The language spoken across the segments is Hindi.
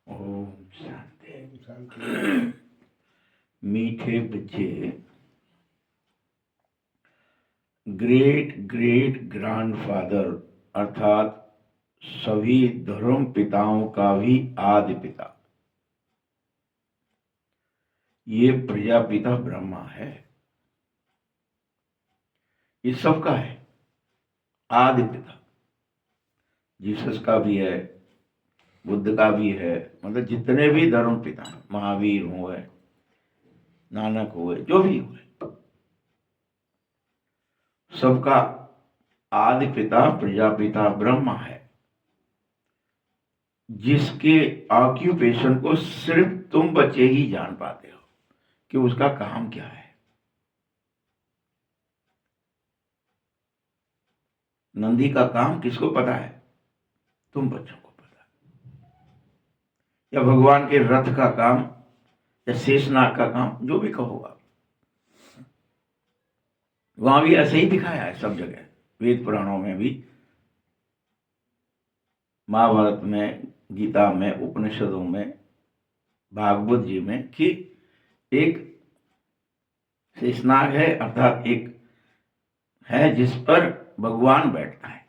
ओम शांति। शांति। मीठे बच्चे, ग्रेट ग्रेट ग्रैंडफादर अर्थात सभी धर्म पिताओं का भी आदि पिता ये प्रजापिता ब्रह्मा है। ये सबका है, आदि पिता। जीसस का भी है, बुद्ध का भी है, मतलब जितने भी धर्म पिता हैं, महावीर हुए, नानक हुए, जो भी हुए, सबका आदि पिता प्रजापिता ब्रह्मा है, जिसके ऑक्यूपेशन को सिर्फ तुम बच्चे ही जान पाते हो कि उसका काम क्या है। नंदी का काम किसको पता है? तुम बच्चों को पता है। या भगवान के रथ का काम, या शेषनाग का काम, जो भी कहोगा, वहां भी ऐसे ही दिखाया है सब जगह, वेद पुराणों में भी, महाभारत में, गीता में, उपनिषदों में, भागवत जी में, कि एक शेषनाग है, अर्थात एक है जिस पर भगवान बैठता है।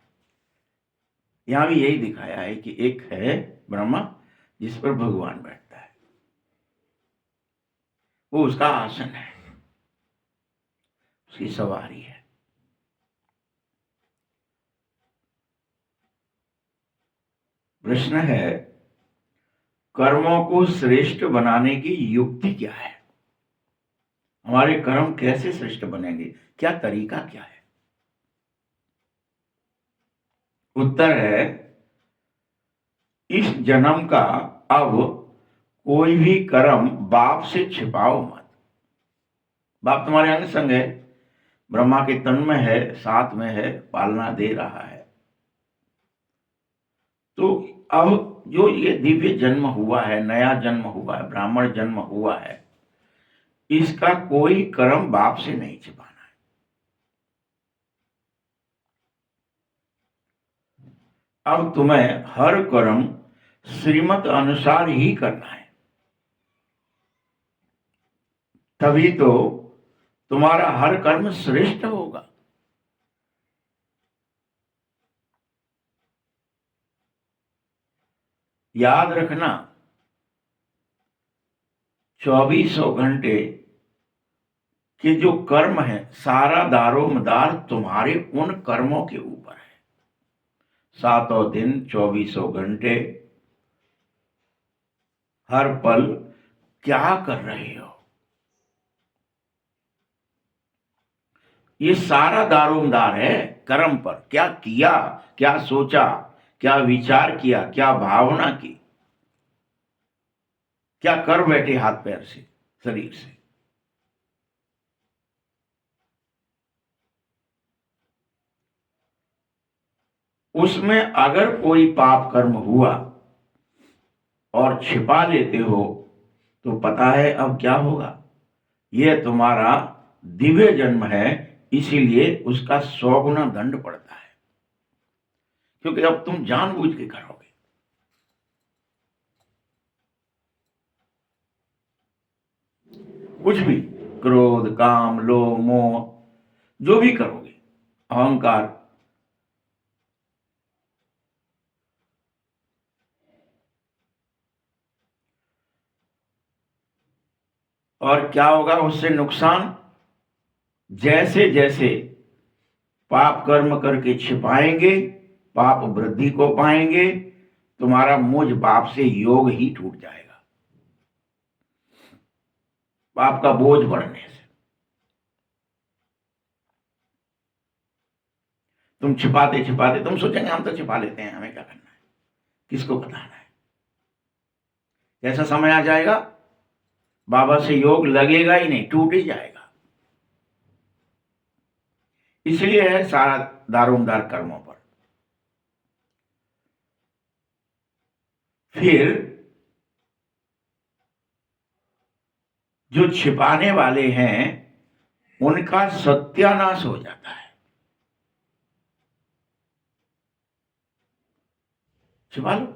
यहां भी यही दिखाया है कि एक है ब्रह्मा जिस पर भगवान बैठता है, वो उसका आसन है, उसकी सवारी है। प्रश्न है, कर्मों को श्रेष्ठ बनाने की युक्ति क्या है? हमारे कर्म कैसे श्रेष्ठ बनेंगे? क्या तरीका क्या है? उत्तर है, इस जन्म का अब कोई भी कर्म बाप से छिपाओ मत। बाप तुम्हारे अंग संग है, ब्रह्मा के तन में है, साथ में है, पालना दे रहा है। तो अब जो ये दिव्य जन्म हुआ है, नया जन्म हुआ है, ब्राह्मण जन्म हुआ है, इसका कोई कर्म बाप से नहीं छिपाना है। अब तुम्हें हर कर्म श्रीमत अनुसार ही करना है, तभी तो तुम्हारा हर कर्म श्रेष्ठ होगा। याद रखना, 2400 घंटे के जो कर्म है, सारा दारोमदार तुम्हारे उन कर्मों के ऊपर है। सातों दिन, 2400 घंटे, हर पल क्या कर रहे हो, ये सारा दारोमदार है कर्म पर। क्या किया, क्या सोचा, क्या विचार किया, क्या भावना की, क्या कर बैठे हाथ पैर से, शरीर से। उसमें अगर कोई पाप कर्म हुआ और छिपा लेते हो तो पता है अब क्या होगा? यह तुम्हारा दिव्य जन्म है, इसीलिए उसका 100 गुना दंड पड़ता है, क्योंकि अब तुम जानबूझ के करोगे। कुछ भी, क्रोध, काम, लोभ, मोह, जो भी करोगे, अहंकार, और क्या होगा उससे नुकसान? जैसे जैसे पाप कर्म करके छिपाएंगे, पाप वृद्धि को पाएंगे, तुम्हारा मुझ पाप से योग ही टूट जाएगा, पाप का बोझ बढ़ने से। तुम छिपाते छिपाते, तुम सोचेंगे हम तो छिपा लेते हैं, हमें क्या करना है, किसको बताना है। ऐसा समय आ जाएगा, बाबा से योग लगेगा ही नहीं, टूट ही जाएगा। इसलिए है सारा दारोमदार कर्मों पर। फिर जो छिपाने वाले हैं उनका सत्यानाश हो जाता है। छिपा लो,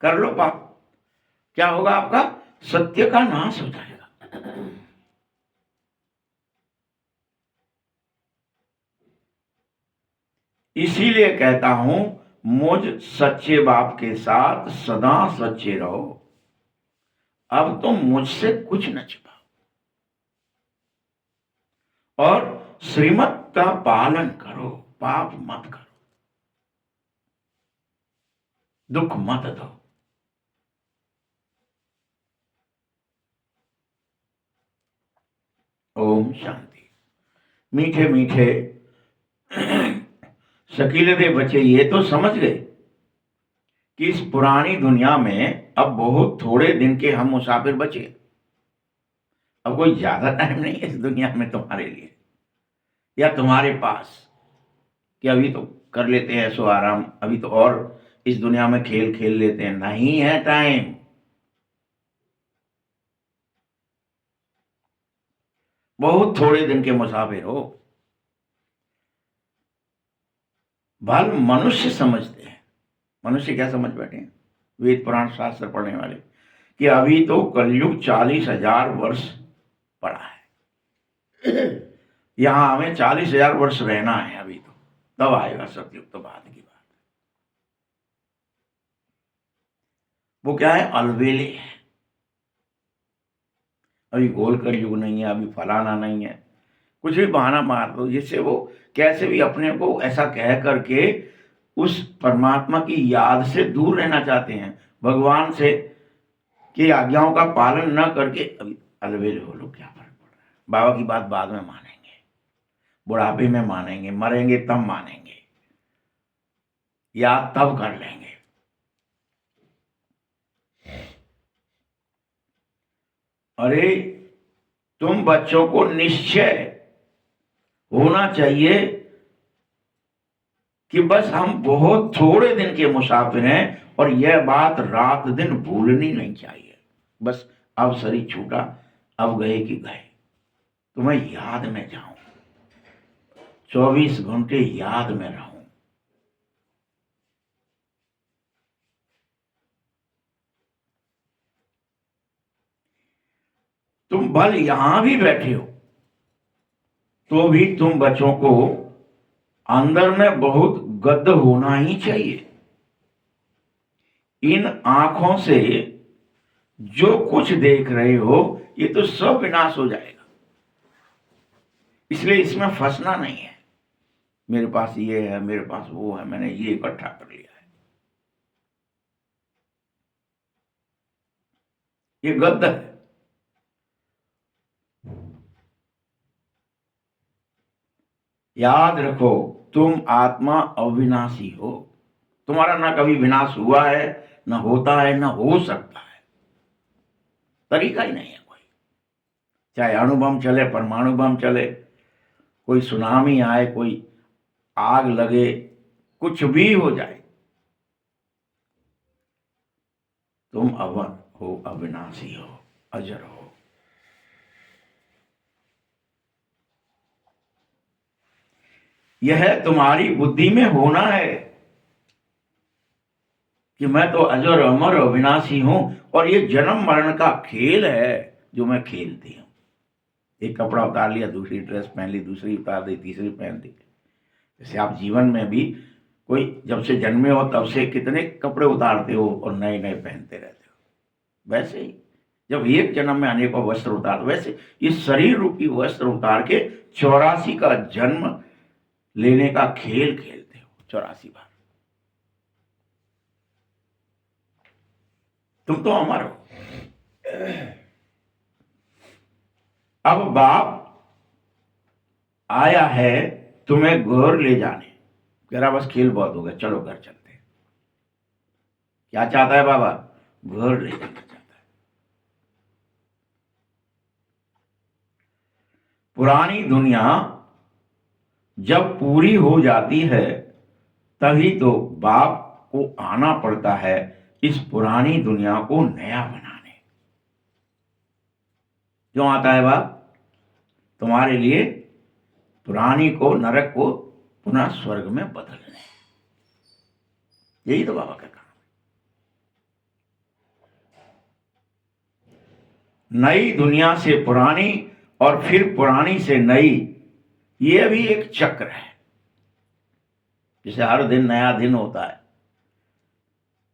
कर लो पाप, क्या होगा? आपका सत्य का नाश हो जाएगा। इसीलिए कहता हूं, मुझ सच्चे बाप के साथ सदा सच्चे रहो। अब तुम मुझसे कुछ न छिपाओ और श्रीमत का पालन करो, पाप मत करो, दुख मत दो। ओम शांति। मीठे मीठे शकीलते बच्चे ये तो समझ गए कि इस पुरानी दुनिया में अब बहुत थोड़े दिन के हम मुसाफिर बचे। अब कोई ज्यादा टाइम नहीं है इस दुनिया में तुम्हारे लिए या तुम्हारे पास कि अभी तो कर लेते हैं सो आराम, अभी तो और इस दुनिया में खेल खेल लेते हैं। नहीं है टाइम। बहुत थोड़े दिन के मुसाफिर हो। भल मनुष्य समझते हैं, मनुष्य क्या समझ बैठे हैं वेद पुराण शास्त्र पढ़ने वाले, कि अभी तो कलयुग 40,000 वर्ष पड़ा है। यहां हमें 40,000 वर्ष रहना है अभी तो, तब आएगा सतयुग, तो बाद की बात। वो क्या है? अलवेले है। अभी गोल कर युग नहीं है, अभी फलाना नहीं है, कुछ भी बहाना मार दो जिससे वो कैसे भी अपने को ऐसा कह करके उस परमात्मा की याद से दूर रहना चाहते हैं, भगवान से की आज्ञाओं का पालन न करके अभी अलवेले हो लो, क्या फर्क पड़ रहा है? बाबा की बात बाद में मानेंगे, बुढ़ापे में मानेंगे, मरेंगे तब मानेंगे, याद तब कर लेंगे। अरे तुम बच्चों को निश्चय होना चाहिए कि बस हम बहुत थोड़े दिन के मुसाफिर हैं और यह बात रात दिन भूलनी नहीं चाहिए। बस अब शरीर छूटा, अब गए कि गए, तुम्हें याद में जाऊं, 24 घंटे याद में रहूं। तुम भल यहां भी बैठे हो तो भी तुम बच्चों को अंदर में बहुत गद्द होना ही चाहिए। इन आंखों से जो कुछ देख रहे हो ये तो सब विनाश हो जाएगा, इसलिए इसमें फंसना नहीं है। मेरे पास ये है, मेरे पास वो है, मैंने ये इकट्ठा कर लिया है, ये गद्द है। याद रखो, तुम आत्मा अविनाशी हो। तुम्हारा ना कभी विनाश हुआ है, ना होता है, ना हो सकता है, तरीका ही नहीं है कोई। चाहे अणुबम चले, परमाणु बम चले, कोई सुनामी आए, कोई आग लगे, कुछ भी हो जाए, तुम अवर हो, अविनाशी हो, अजर हो। यह तुम्हारी बुद्धि में होना है कि मैं तो अजर अमर अविनाशी हूं और ये जन्म मरण का खेल है जो मैं खेलती हूं। एक कपड़ा उतार लिया, दूसरी ड्रेस पहन ली, दूसरी उतार दी, तीसरी पहन दी। जैसे आप जीवन में भी कोई जब से जन्मे हो तब से कितने कपड़े उतारते हो और नए नए पहनते रहते हो, वैसे ही जब एक जन्म में अनेकों वस्त्र उतार, वैसे इस शरीर रूपी वस्त्र उतार के 84 का जन्म लेने का खेल खेलते हो। 84 बार तुम तो अमर हो। अब बाप आया है तुम्हें घर ले जाने, कह रहा बस खेल बहुत हो गया, चलो घर चलते हैं। क्या चाहता है बाबा? घर ले जाना चाहता है। पुरानी दुनिया जब पूरी हो जाती है तभी तो बाप को आना पड़ता है इस पुरानी दुनिया को नया बनाने। क्यों आता है बाप? तुम्हारे लिए पुरानी को, नरक को पुनः स्वर्ग में बदलने। यही तो बाबा का काम है। नई दुनिया से पुरानी और फिर पुरानी से नई, ये भी एक चक्र है। जैसे हर दिन नया दिन होता है,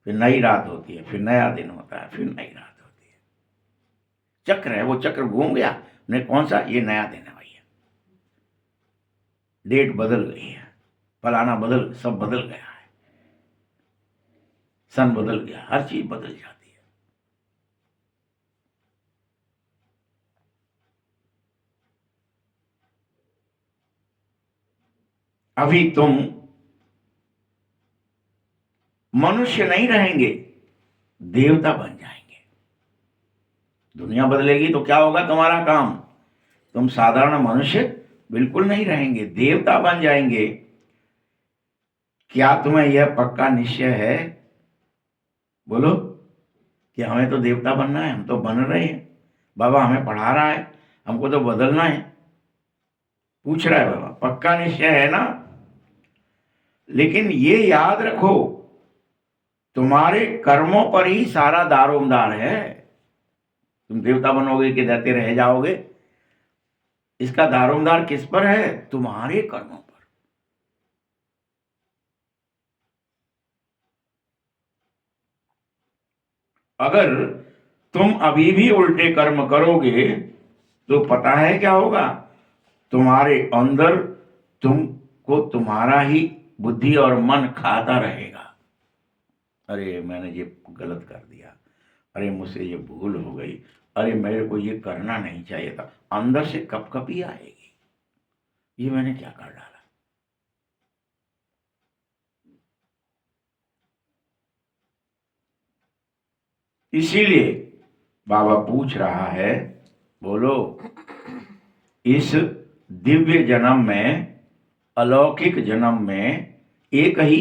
फिर नई रात होती है, फिर नया दिन होता है, फिर नई रात होती है। चक्र है, वो चक्र घूम गया। नहीं, कौन सा? ये नया दिन है भैया। डेट बदल गई है, फलाना बदल, सब बदल गया है, सन बदल गया, हर चीज बदल जाती है। अभी तुम मनुष्य नहीं रहेंगे, देवता बन जाएंगे। दुनिया बदलेगी तो क्या होगा तुम्हारा काम? तुम साधारण मनुष्य बिल्कुल नहीं रहेंगे, देवता बन जाएंगे। क्या तुम्हें यह पक्का निश्चय है? बोलो कि हमें तो देवता बनना है, हम तो बन रहे हैं। बाबा हमें पढ़ा रहा है, हमको तो बदलना है। पूछ रहा है बाबा, पक्का निश्चय है ना? लेकिन ये याद रखो, तुम्हारे कर्मों पर ही सारा दारोमदार है। तुम देवता बनोगे कि दैत्य रह जाओगे, इसका दारोमदार किस पर है? तुम्हारे कर्मों पर। अगर तुम अभी भी उल्टे कर्म करोगे तो पता है क्या होगा? तुम्हारे अंदर तुमको तुम्हारा ही बुद्धि और मन खाता रहेगा। अरे मैंने ये गलत कर दिया, अरे मुझसे ये भूल हो गई, अरे मेरे को ये करना नहीं चाहिए था। अंदर से कपकपी आएगी, ये मैंने क्या कर डाला। इसीलिए बाबा पूछ रहा है, बोलो, इस दिव्य जन्म में, अलौकिक जन्म में, एक ही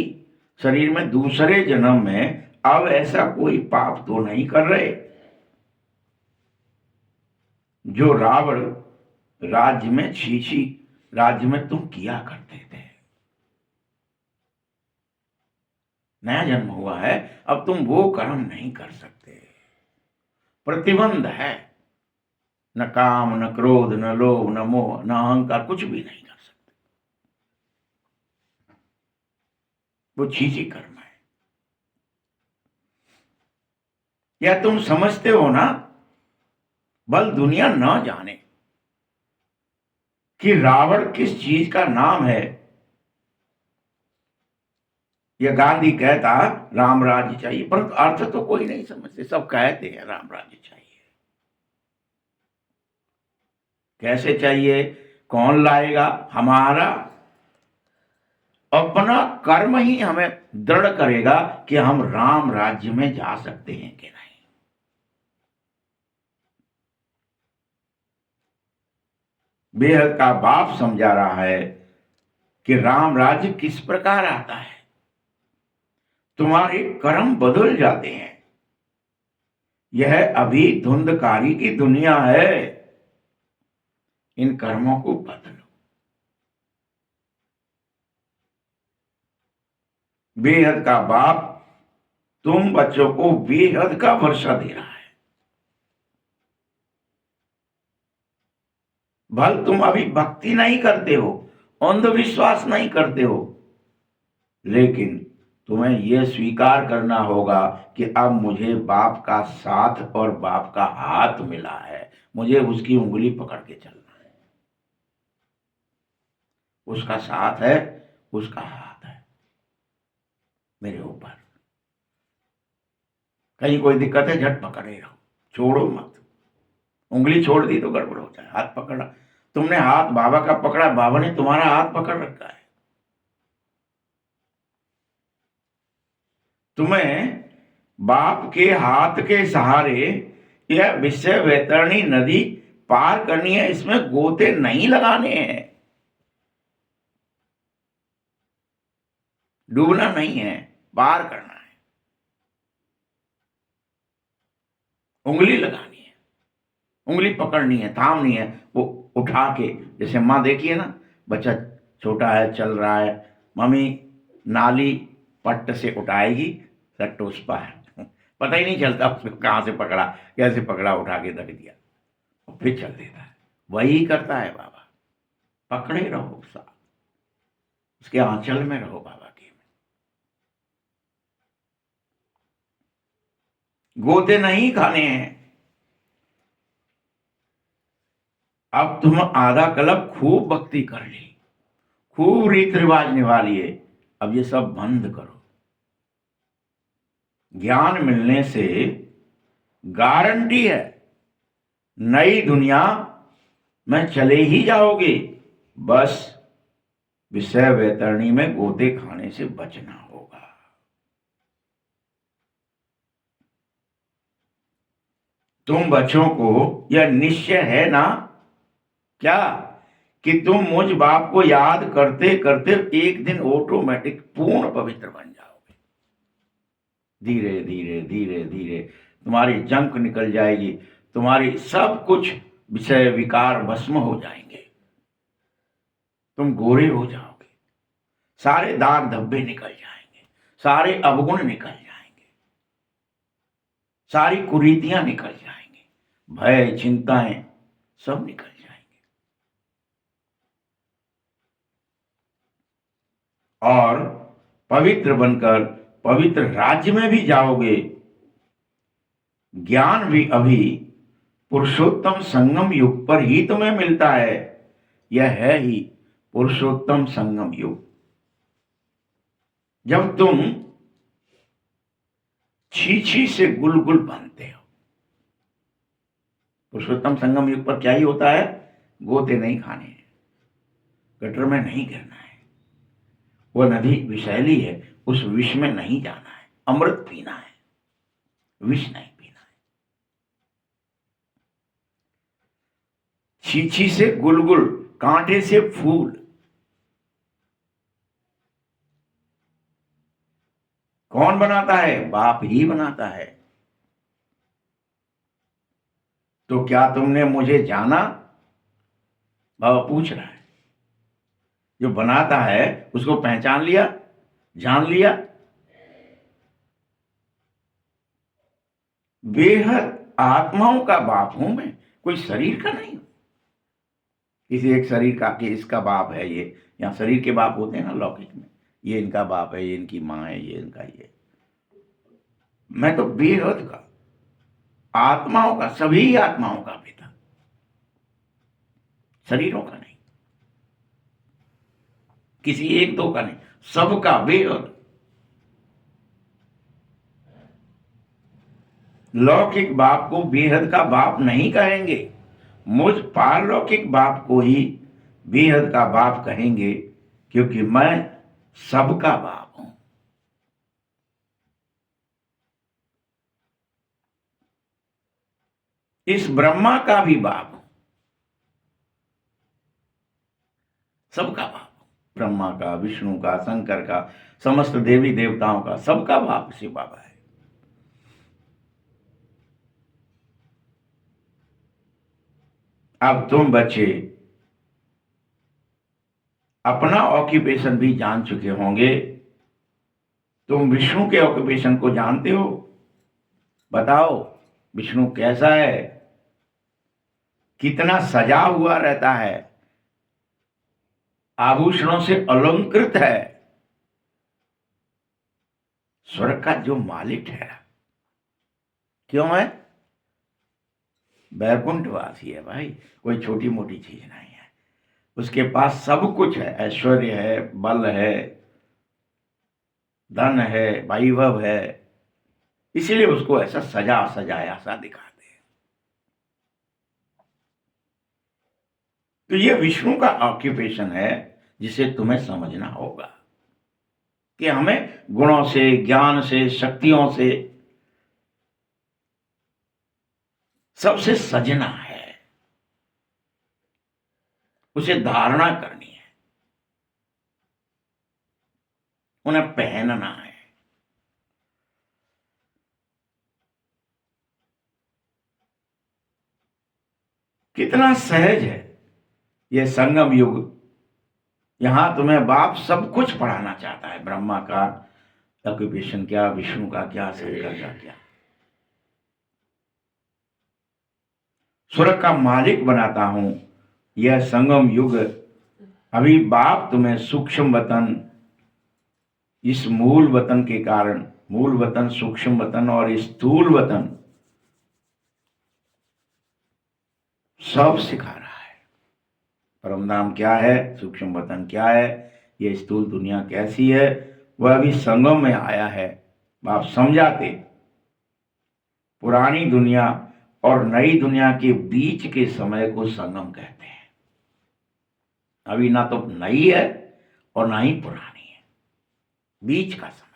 शरीर में दूसरे जन्म में अब ऐसा कोई पाप तो नहीं कर रहे जो रावण राज्य में, छीछी राज्य में तुम किया करते थे। नया जन्म हुआ है, अब तुम वो कर्म नहीं कर सकते। प्रतिबंध है। न काम, न क्रोध, न लोभ, न मोह, न अहंकार, कुछ भी नहीं कर सकते। वो छीछी कर्म है। या तुम समझते हो ना, बल दुनिया न जाने कि रावण किस चीज का नाम है। यह गांधी कहता राम राज्य चाहिए, परंतु अर्थ तो कोई नहीं समझते। सब कहते हैं राम राज्य चाहिए। कैसे चाहिए? कौन लाएगा? हमारा अपना कर्म ही हमें दृढ़ करेगा कि हम राम राज्य में जा सकते हैं कि नहीं। बेहद का बाप समझा रहा है कि राम राज्य किस प्रकार आता है। तुम्हारे कर्म बदल जाते हैं। यह अभी धुंधकारी की दुनिया है। इन कर्मों को बदलो। बेहद का बाप तुम बच्चों को बेहद का वर्षा दे रहा है। भल तुम अभी भक्ति नहीं करते हो, अंधविश्वास नहीं करते हो, लेकिन तुम्हें यह स्वीकार करना होगा कि अब मुझे बाप का साथ और बाप का हाथ मिला है। मुझे उसकी उंगली पकड़ के चलना है। उसका साथ है, उसका हाथ है मेरे ऊपर। कहीं कोई दिक्कत है, झट पकड़े रहो, छोड़ो मत। उंगली छोड़ दी तो गड़बड़ होता है। हाथ पकड़ा, तुमने हाथ बाबा का पकड़ा, बाबा ने तुम्हारा हाथ पकड़ रखा है। तुम्हें बाप के हाथ के सहारे यह विश्व वैतरणी नदी पार करनी है। इसमें गोते नहीं लगाने हैं, डूबना नहीं है, पार करना है। उंगली लगानी है, उंगली पकड़नी है, थामनी है। वो उठा के, जैसे माँ देखिए ना, बच्चा छोटा है, चल रहा है, मम्मी नाली पट्ट से उठाएगी, सट्ट उस पर पता ही नहीं चलता उसको कहाँ से पकड़ा, कैसे पकड़ा, उठा के रख दिया। फिर चल देता है। वही करता है बाबा। पकड़े रहो साथ, उसके आंचल में रहो बाबा के। गोते नहीं खाने हैं। अब तुम आधा कल्प खूब भक्ति कर ली, खूब रीत रिवाज निभा लिए, अब ये सब बंद करो। ज्ञान मिलने से गारंटी है नई दुनिया में चले ही जाओगे। बस विषय वैतरणी में गोते खाने से बचना होगा। तुम बच्चों को यह निश्चय है ना क्या कि तुम मुझ बाप को याद करते करते एक दिन ऑटोमेटिक पूर्ण पवित्र बन जाओगे। धीरे धीरे धीरे धीरे तुम्हारी जंक निकल जाएगी, तुम्हारी सब कुछ विषय विकार भस्म हो जाएंगे, तुम गोरे हो जाओगे, सारे दाग धब्बे निकल जाएंगे, सारे अवगुण निकल जाएंगे, सारी कुरीतियां निकल जाएंगी, भय चिंताएं सब निकल जाएंगे और पवित्र बनकर पवित्र राज्य में भी जाओगे। ज्ञान भी अभी पुरुषोत्तम संगम युग पर ही तुम्हें मिलता है। यह है ही पुरुषोत्तम संगम युग, जब तुम छी से गुलगुल बनते हो। पुरुषोत्तम संगम युग पर क्या ही होता है? गोते नहीं खाने हैं, गटर में नहीं गिरना है, वो नदी विषैली है, उस विष में नहीं जाना है, अमृत पीना है, विष नहीं पीना है। छी से गुलगुल, कांटे से फूल। कौन बनाता है? बाप ही बनाता है। तो क्या तुमने मुझे जाना? बाबा पूछ रहा है। जो बनाता है उसको पहचान लिया, जान लिया? बेहद आत्माओं का बाप हूं मैं, कोई शरीर का नहीं हूं। किसी एक शरीर का कि इसका बाप है ये, यहाँ शरीर के बाप होते हैं ना लौकिक में, ये इनका बाप है, ये इनकी माँ है, ये इनका ये। मैं तो बेहद का, आत्माओं का, सभी आत्माओं का पिता, शरीरों का नहीं, किसी एक दो का नहीं, सबका बेहद। लौकिक बाप को बेहद का बाप नहीं कहेंगे, मुझ पारलौकिक बाप को ही बेहद का बाप कहेंगे, क्योंकि मैं सबका बाप हूं। इस ब्रह्मा का भी बाप हूं, सबका बाप हूं। ब्रह्मा का, विष्णु का, शंकर का, समस्त देवी देवताओं का, सबका बाप शिव बाबा है। अब तुम बच्चे अपना ऑक्यूपेशन भी जान चुके होंगे। तुम विष्णु के ऑक्यूपेशन को जानते हो? बताओ विष्णु कैसा है, कितना सजा हुआ रहता है, आभूषणों से अलंकृत है, स्वर्ग का जो मालिक है। क्यों है? वैकुंठवासी है भाई, कोई छोटी मोटी चीज नहीं है। उसके पास सब कुछ है, ऐश्वर्य है, बल है, धन है, वैभव है, इसीलिए उसको ऐसा सजा सजाया सा दिखाते हैं। तो ये विष्णु का ऑक्यूपेशन है, जिसे तुम्हें समझना होगा कि हमें गुणों से, ज्ञान से, शक्तियों से सबसे सजना है, उसे धारणा करनी है, उन्हें पहनना है। कितना सहज है ये संगम युग। यहां तुम्हें बाप सब कुछ पढ़ाना चाहता है, ब्रह्मा का ऑक्यूपेशन क्या, विष्णु का क्या, शंकर का क्या। स्वर्ग का मालिक बनाता हूं। यह संगम युग अभी बाप तुम्हें सूक्ष्म वतन, इस मूल वतन के कारण, मूल वतन, सूक्ष्म वतन और स्थूल वतन सब सिखा रहा है। परम धाम क्या है, सूक्ष्म वतन क्या है, ये स्थूल दुनिया कैसी है, वह अभी संगम में आया है। आप समझाते पुरानी दुनिया और नई दुनिया के बीच के समय को संगम कहते हैं। अभी ना तो नई है और ना ही पुरानी है, बीच का समय।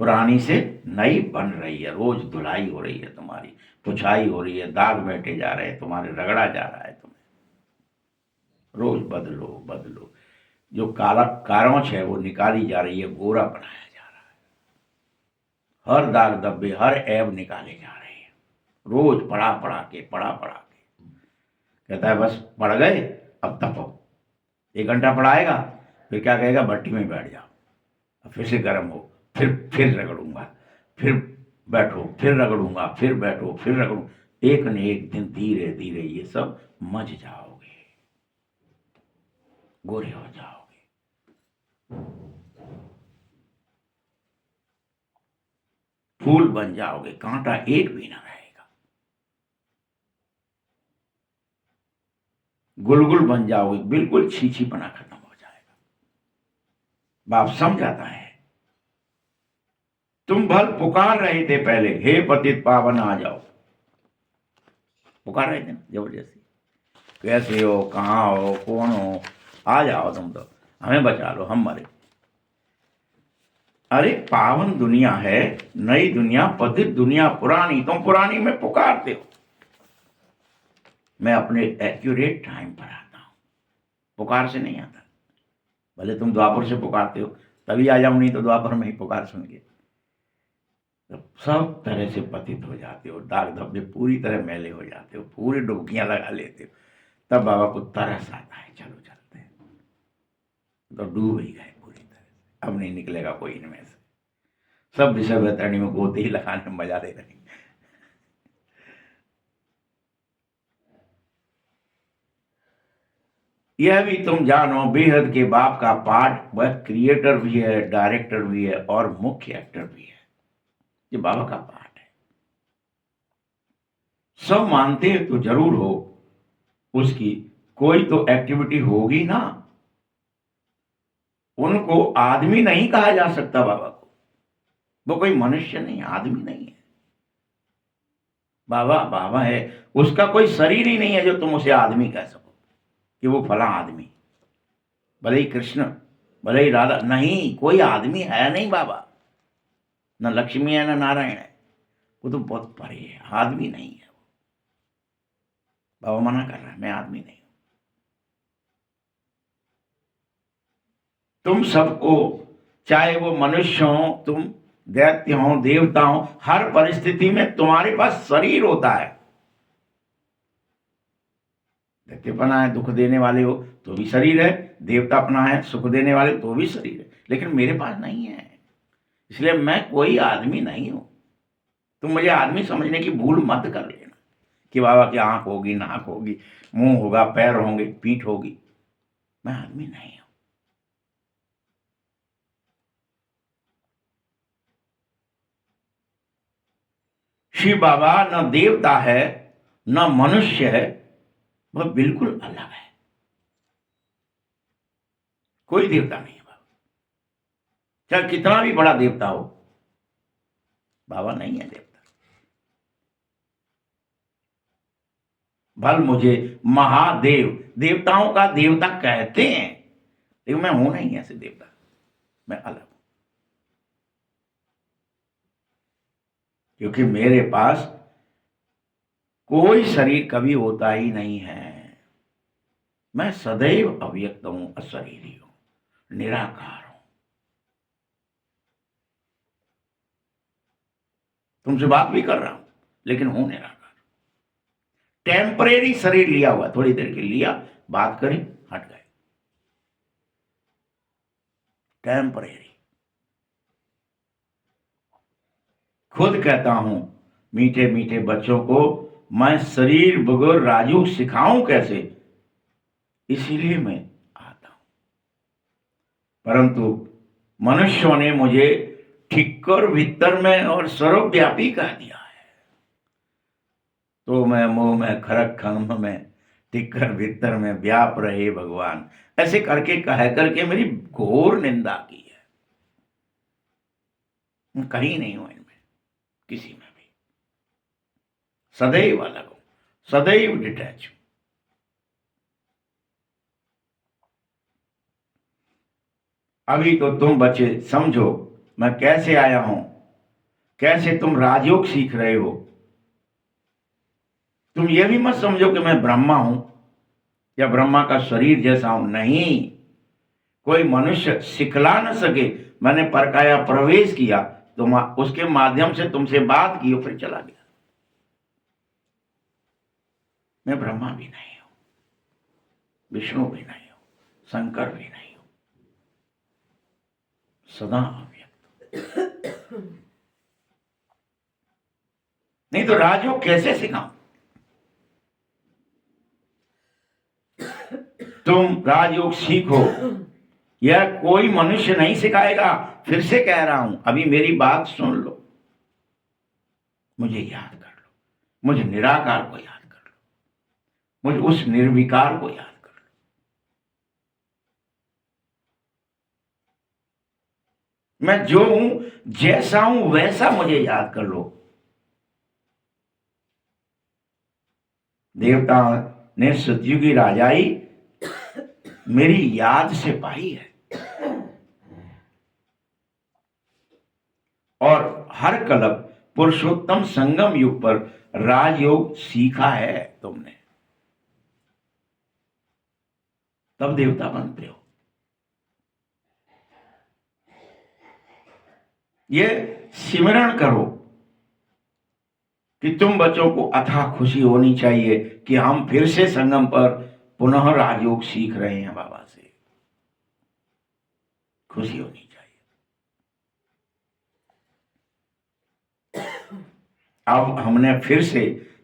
पुरानी से नई बन रही है, रोज धुलाई हो रही है, तुम्हारी पुछाई हो रही है, दाग बैठे जा रहे हैं तुम्हारे, रगड़ा जा रहा है तुम्हें। रोज बदलो बदलो। जो काला कारोच है वो निकाली जा रही है, गोरा बनाया जा रहा है। हर दाग धब्बे, हर ऐब निकाले जा रहे हैं, रोज पढ़ा पढ़ा के, पढ़ा पढ़ा के। कहता है बस पढ़ गए, अब तपो। 1 घंटा पढ़ाएगा, फिर क्या कहेगा, भट्टी में बैठ जाओ, फिर से गर्म हो, फिर रगड़ूंगा, फिर बैठो, फिर रगड़ूंगा, फिर बैठो, फिर रगड़ू। एक न एक दिन धीरे धीरे ये सब मज जाओगे, गोरे हो जाओगे। फूल बन जाओगे, कांटा एक भी ना रहेगा। गुलगुल बन जाओगे, बिल्कुल छीछीपना खत्म हो जाएगा। बाप समझाता है, तुम भल पुकार रहे थे पहले, हे पतित पावन आ जाओ। पुकार रहे थे ना जबरदस्ती, कैसे हो, कहाँ हो, कौन हो, आ जाओ तुम तो, हमें बचा लो, हम मरे। अरे पावन दुनिया है, नई दुनिया, पतित दुनिया पुरानी, तुम पुरानी में पुकारते हो। मैं अपने एक्यूरेट टाइम पर आता हूं, पुकार से नहीं आता। भले तुम द्वापर से पुकारते हो तभी आ जाऊं, नहीं तो द्वापर में ही पुकार सुन के सब तरह से पतित हो जाते हो, दाग धब्बे पूरी तरह मैले हो जाते हो, पूरी डुबकियां लगा लेते हो। तब बाबा को तरस आता है, चलो चलते हैं। तो डूब ही गए पूरी तरह, अब नहीं निकलेगा कोई इनमें से। सब विषय बैतरणी में गोते ही लगाने में मजा ले रहे। यह भी तुम जानो, बेहद के बाप का पाठ, वह क्रिएटर भी है, डायरेक्टर भी है और मुख्य एक्टर भी है। ये बाबा का पाठ है। सब मानते तो जरूर हो, उसकी कोई तो एक्टिविटी होगी ना। उनको आदमी नहीं कहा जा सकता बाबा को, वो कोई मनुष्य नहीं, आदमी नहीं है। बाबा बाबा है, उसका कोई शरीर ही नहीं है जो तुम उसे आदमी कह सको कि वो फला आदमी। भले ही कृष्ण, भले ही राधा, नहीं, कोई आदमी है नहीं बाबा। न लक्ष्मी है न नारायण है, वो तो बहुत परे है, आदमी नहीं है। बाबा मना कर रहा है, मैं आदमी नहीं हूं। तुम सबको, चाहे वो मनुष्य हो, तुम दैत्य हो, देवता हो, हर परिस्थिति में तुम्हारे पास शरीर होता है। दैत्यपना है, दुख देने वाले हो तो भी शरीर है, देवतापना है, सुख देने वाले तो भी शरीर है, लेकिन मेरे पास नहीं है। इसलिए मैं कोई आदमी नहीं हूं। तुम मुझे आदमी समझने की भूल मत कर लेना कि बाबा की आंख होगी, नाक होगी, मुंह होगा, पैर होंगे, पीठ होगी। मैं आदमी नहीं हूं। शिव बाबा न देवता है न मनुष्य है, वह बिल्कुल अलग है। कोई देवता नहीं है बाबा, चाहे कितना भी बड़ा देवता हो, बाबा नहीं है देवता। भल मुझे महादेव, देवताओं का देवता कहते हैं, लेकिन मैं हूं नहीं ऐसे देवता, मैं अलग हूं। क्योंकि मेरे पास कोई शरीर कभी होता ही नहीं है। मैं सदैव अव्यक्त हूं, अशरीरी हूं, निराकार हूं। तुमसे बात भी कर रहा हूं, लेकिन हूं निराकार। टेम्परेरी शरीर लिया हुआ, थोड़ी देर के लिया, बात करी, हट गए। टेम्परेरी। खुद कहता हूं मीठे मीठे बच्चों को मैं शरीर बगैर राजू सिखाऊं कैसे, इसीलिए मैं आता हूं। परंतु मनुष्यों ने मुझे ठिक्कर भीतर में और सर्वव्यापी कह दिया है। तो मैं मुंह में खरक खंभ में ठिक्कर भीतर में व्याप रहे भगवान, ऐसे करके कह करके मेरी घोर निंदा की है। मैं कहीं नहीं हूं इनमें, किसी में भी, सदैव अलग हूं, सदैव डिटैच हूं। अभी तो तुम बच्चे समझो मैं कैसे आया हूं, कैसे तुम राजयोग सीख रहे हो। तुम ये भी मत समझो कि मैं ब्रह्मा हूं या ब्रह्मा का शरीर जैसा हूं, नहीं। कोई मनुष्य सिखला न सके। मैंने परकाया प्रवेश किया तो उसके माध्यम से तुमसे बात की और फिर चला गया। मैं ब्रह्मा भी नहीं हूं, विष्णु भी नहीं हूं, शंकर भी नहीं हूं, सदा अव्यक्त। नहीं तो राजयोग कैसे सिखाऊं? तुम राजयोग सीखो, यह कोई मनुष्य नहीं सिखाएगा। फिर से कह रहा हूं, अभी मेरी बात सुन लो, मुझे याद कर लो, मुझे निराकार को याद कर लो, मुझे उस निर्विकार को याद कर लो। मैं जो हूं, जैसा हूं वैसा मुझे याद कर लो। देवता ने सतयुग की राजाई मेरी याद से पाई है, और हर कल्प पुरुषोत्तम संगम युग पर राजयोग सीखा है तुमने, तब देवता बनते हो। ये सिमरण करो कि तुम बच्चों को अथाह खुशी होनी चाहिए कि हम फिर से संगम पर पुनः राजयोग सीख रहे हैं बाबा से। खुशी होनी चाहिए। अब हमने फिर से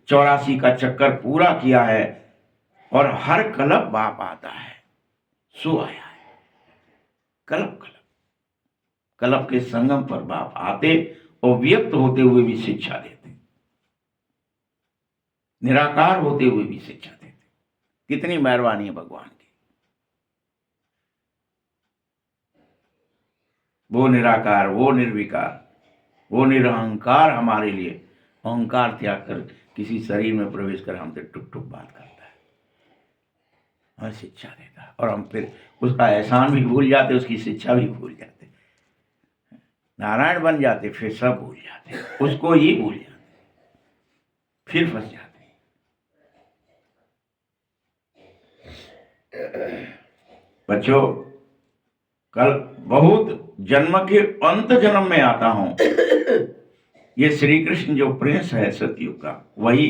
84 का चक्कर पूरा किया है, और हर कल्प बाप आता है, सो आया है। कल्प कल्प कल्प के संगम पर बाप आते और व्यक्त होते हुए भी शिक्षा देते, निराकार होते हुए भी शिक्षा देते। कितनी मेहरबानी है भगवान की। वो निराकार, वो निर्विकार, वो निरहंकार हमारे लिए अहंकार त्याग कर किसी शरीर में प्रवेश कर हमसे टुक टुक बात करता है, हमें शिक्षा देता है, और हम फिर उसका एहसान भी भूल जाते, उसकी शिक्षा भी भूल जाते, नारायण बन जाते, फिर सब भूल जाते, उसको ही भूल जाते, फिर फंस जाते। बच्चों, कल बहुत जन्म के अंत जन्म में आता हूं। ये श्री कृष्ण जो प्रिंस है सतयुग का, वही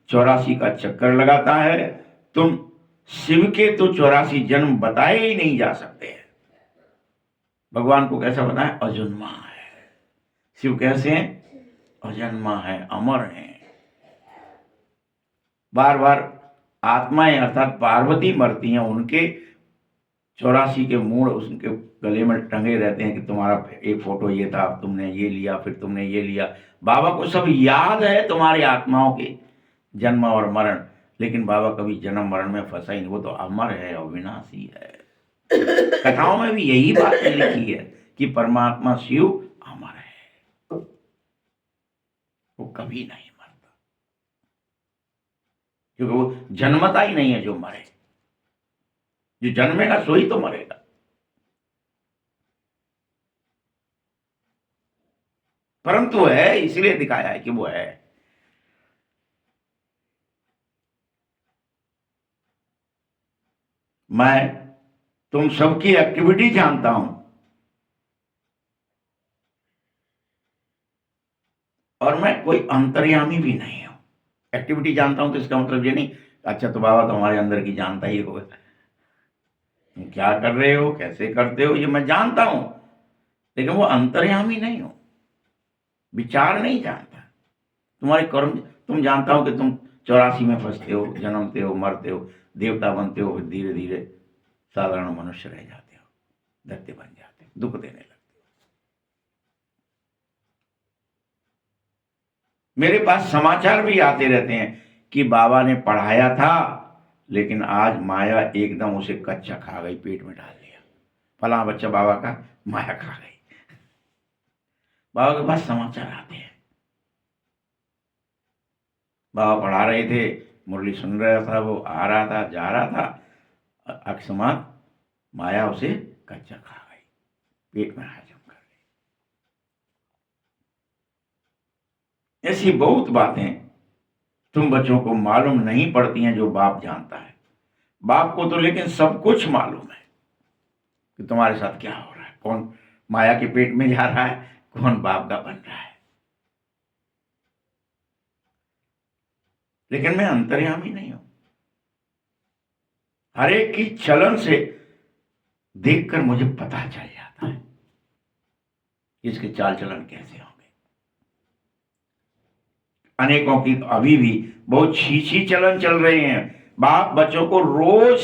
84 का चक्कर लगाता है। तुम शिव के तो 84 जन्म बताए ही नहीं जा सकते हैं। भगवान को कैसा बताए? अजन्मा है। शिव कैसे हैं? अजन्मा है, अमर है। बार बार आत्माएं अर्थात पार्वती मरती हैं, उनके 84 के मूड उनके गले में टंगे रहते हैं कि तुम्हारा एक फोटो ये था, तुमने ये लिया, फिर तुमने ये लिया। बाबा को सब याद है तुम्हारी आत्माओं के जन्म और मरण, लेकिन बाबा कभी जन्म मरण में फंसा ही नहीं। वो तो अमर है, अविनाशी है। कथाओं में भी यही बात लिखी है कि परमात्मा शिव अमर है, वो कभी नहीं मरता, क्योंकि वो जन्मता ही नहीं है। जो मरे, जो जन्मेगा सो ही तो मरेगा। परंतु है, इसलिए दिखाया है कि वो है। मैं तुम सबकी एक्टिविटी जानता हूं, और मैं कोई अंतर्यामी भी नहीं हूं। एक्टिविटी जानता हूं तो इसका मतलब ये नहीं अच्छा तो बाबा तुम्हारे अंदर की जानता ही होगा, तुम क्या कर रहे हो, कैसे करते हो, ये मैं जानता हूं, लेकिन वो अंतर्यामी नहीं हूं, विचार नहीं जानता। तुम्हारे कर्म, तुम जानता हो कि तुम 84 में फंसते हो, जन्मते हो, मरते हो, देवता बनते हो, फिर धीरे धीरे साधारण मनुष्य रह जाते हो, दैत्य बन जाते हो, दुख देने लगते हो। मेरे पास समाचार भी आते रहते हैं कि बाबा ने पढ़ाया था लेकिन आज माया एकदम उसे कच्चा खा गई, पेट में डाल दिया, फला बच्चा बाबा का माया खा गई। बाबा के पास समाचार आते हैं, बाबा पढ़ा रहे थे, मुरली सुन रहा था, वो आ रहा था, जा रहा था, अकस्मात माया उसे कच्चा खा गई, पेट में हजम कर गई। ऐसी बहुत बातें तुम बच्चों को मालूम नहीं पड़ती हैं जो बाप जानता है। बाप को तो लेकिन सब कुछ मालूम है कि तुम्हारे साथ क्या हो रहा है, कौन माया के पेट में जा रहा है, कौन बाप का बन रहा है। लेकिन मैं अंतर्यामी नहीं हूं, हर एक की चलन से देखकर मुझे पता चल जाता है इसके चाल चलन कैसे होंगे। अनेकों की तो अभी भी बहुत छीछी चलन चल रहे हैं। बाप बच्चों को रोज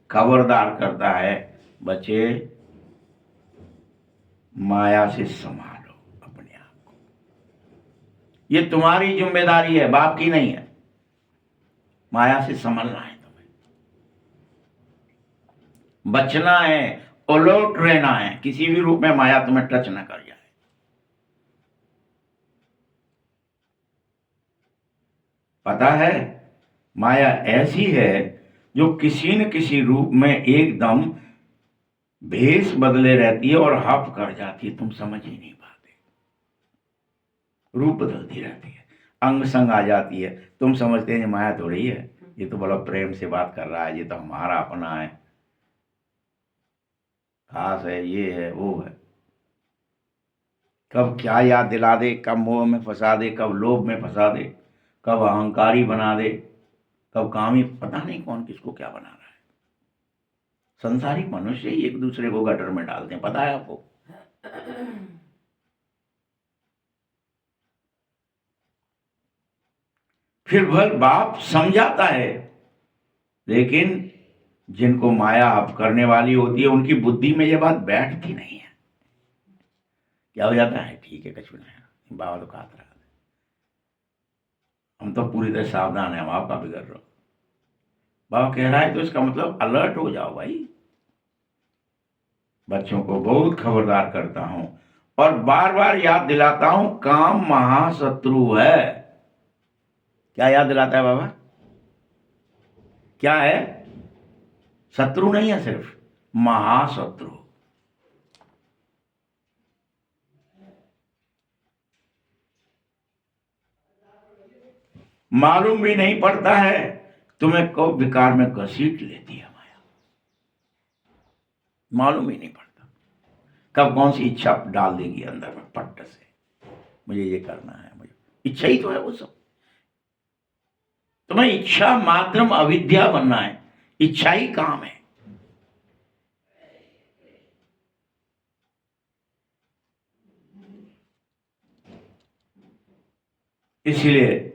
खबरदार करता है, बच्चे माया से संभालो अपने आप को, ये तुम्हारी जिम्मेदारी है, बाप की नहीं है। माया से संभलना है तुम्हें, बचना है, अलर्ट रहना है, किसी भी रूप में माया तुम्हें टच न कर जाए। पता है, माया ऐसी है जो किसी न किसी रूप में एकदम भेष बदले रहती है और हप कर जाती है, तुम समझ ही नहीं पाते। रूप बदलती रहती है, अंग संग आ जाती है, तुम समझते हैं ये माया थोड़ी है, ये तो बड़ा प्रेम से बात कर रहा है, ये तो हमारा अपना है, खास है, ये है, वो है। कब क्या याद दिला दे, कब मोह में फंसा दे, कब लोभ में फंसा दे, कब अहंकारी बना दे, कब कामी, पता नहीं कौन किसको क्या बना रहा है। संसारिक मनुष्य ही एक दूसरे को गटर में डालते हैं, पता है आपको। फिर वह बाप समझाता है, लेकिन जिनको माया आप करने वाली होती है उनकी बुद्धि में यह बात बैठती नहीं है। क्या हो जाता है, ठीक है कछु नहीं, बाबा तो कहता रहा, हम तो पूरी तरह सावधान है, हम आपका बिगड़ रहे हो। बाबा कह रहा है तो इसका मतलब अलर्ट हो जाओ भाई। बच्चों को बहुत खबरदार करता हूं और बार बार याद दिलाता हूं, काम महाशत्रु है। क्या याद दिलाता है बाबा, क्या है? शत्रु नहीं है, सिर्फ महाशत्रु। मालूम भी नहीं पड़ता है तुम्हें कब विकार में घसीट लेती है माया, मालूम ही नहीं पड़ता कब कौन सी इच्छा डाल देगी अंदर में पट्ट से, मुझे ये करना है, मुझे इच्छा ही तो है वो सब। तुम्हें इच्छा मात्रम अविद्या बनना है, इच्छा ही काम है। इसलिए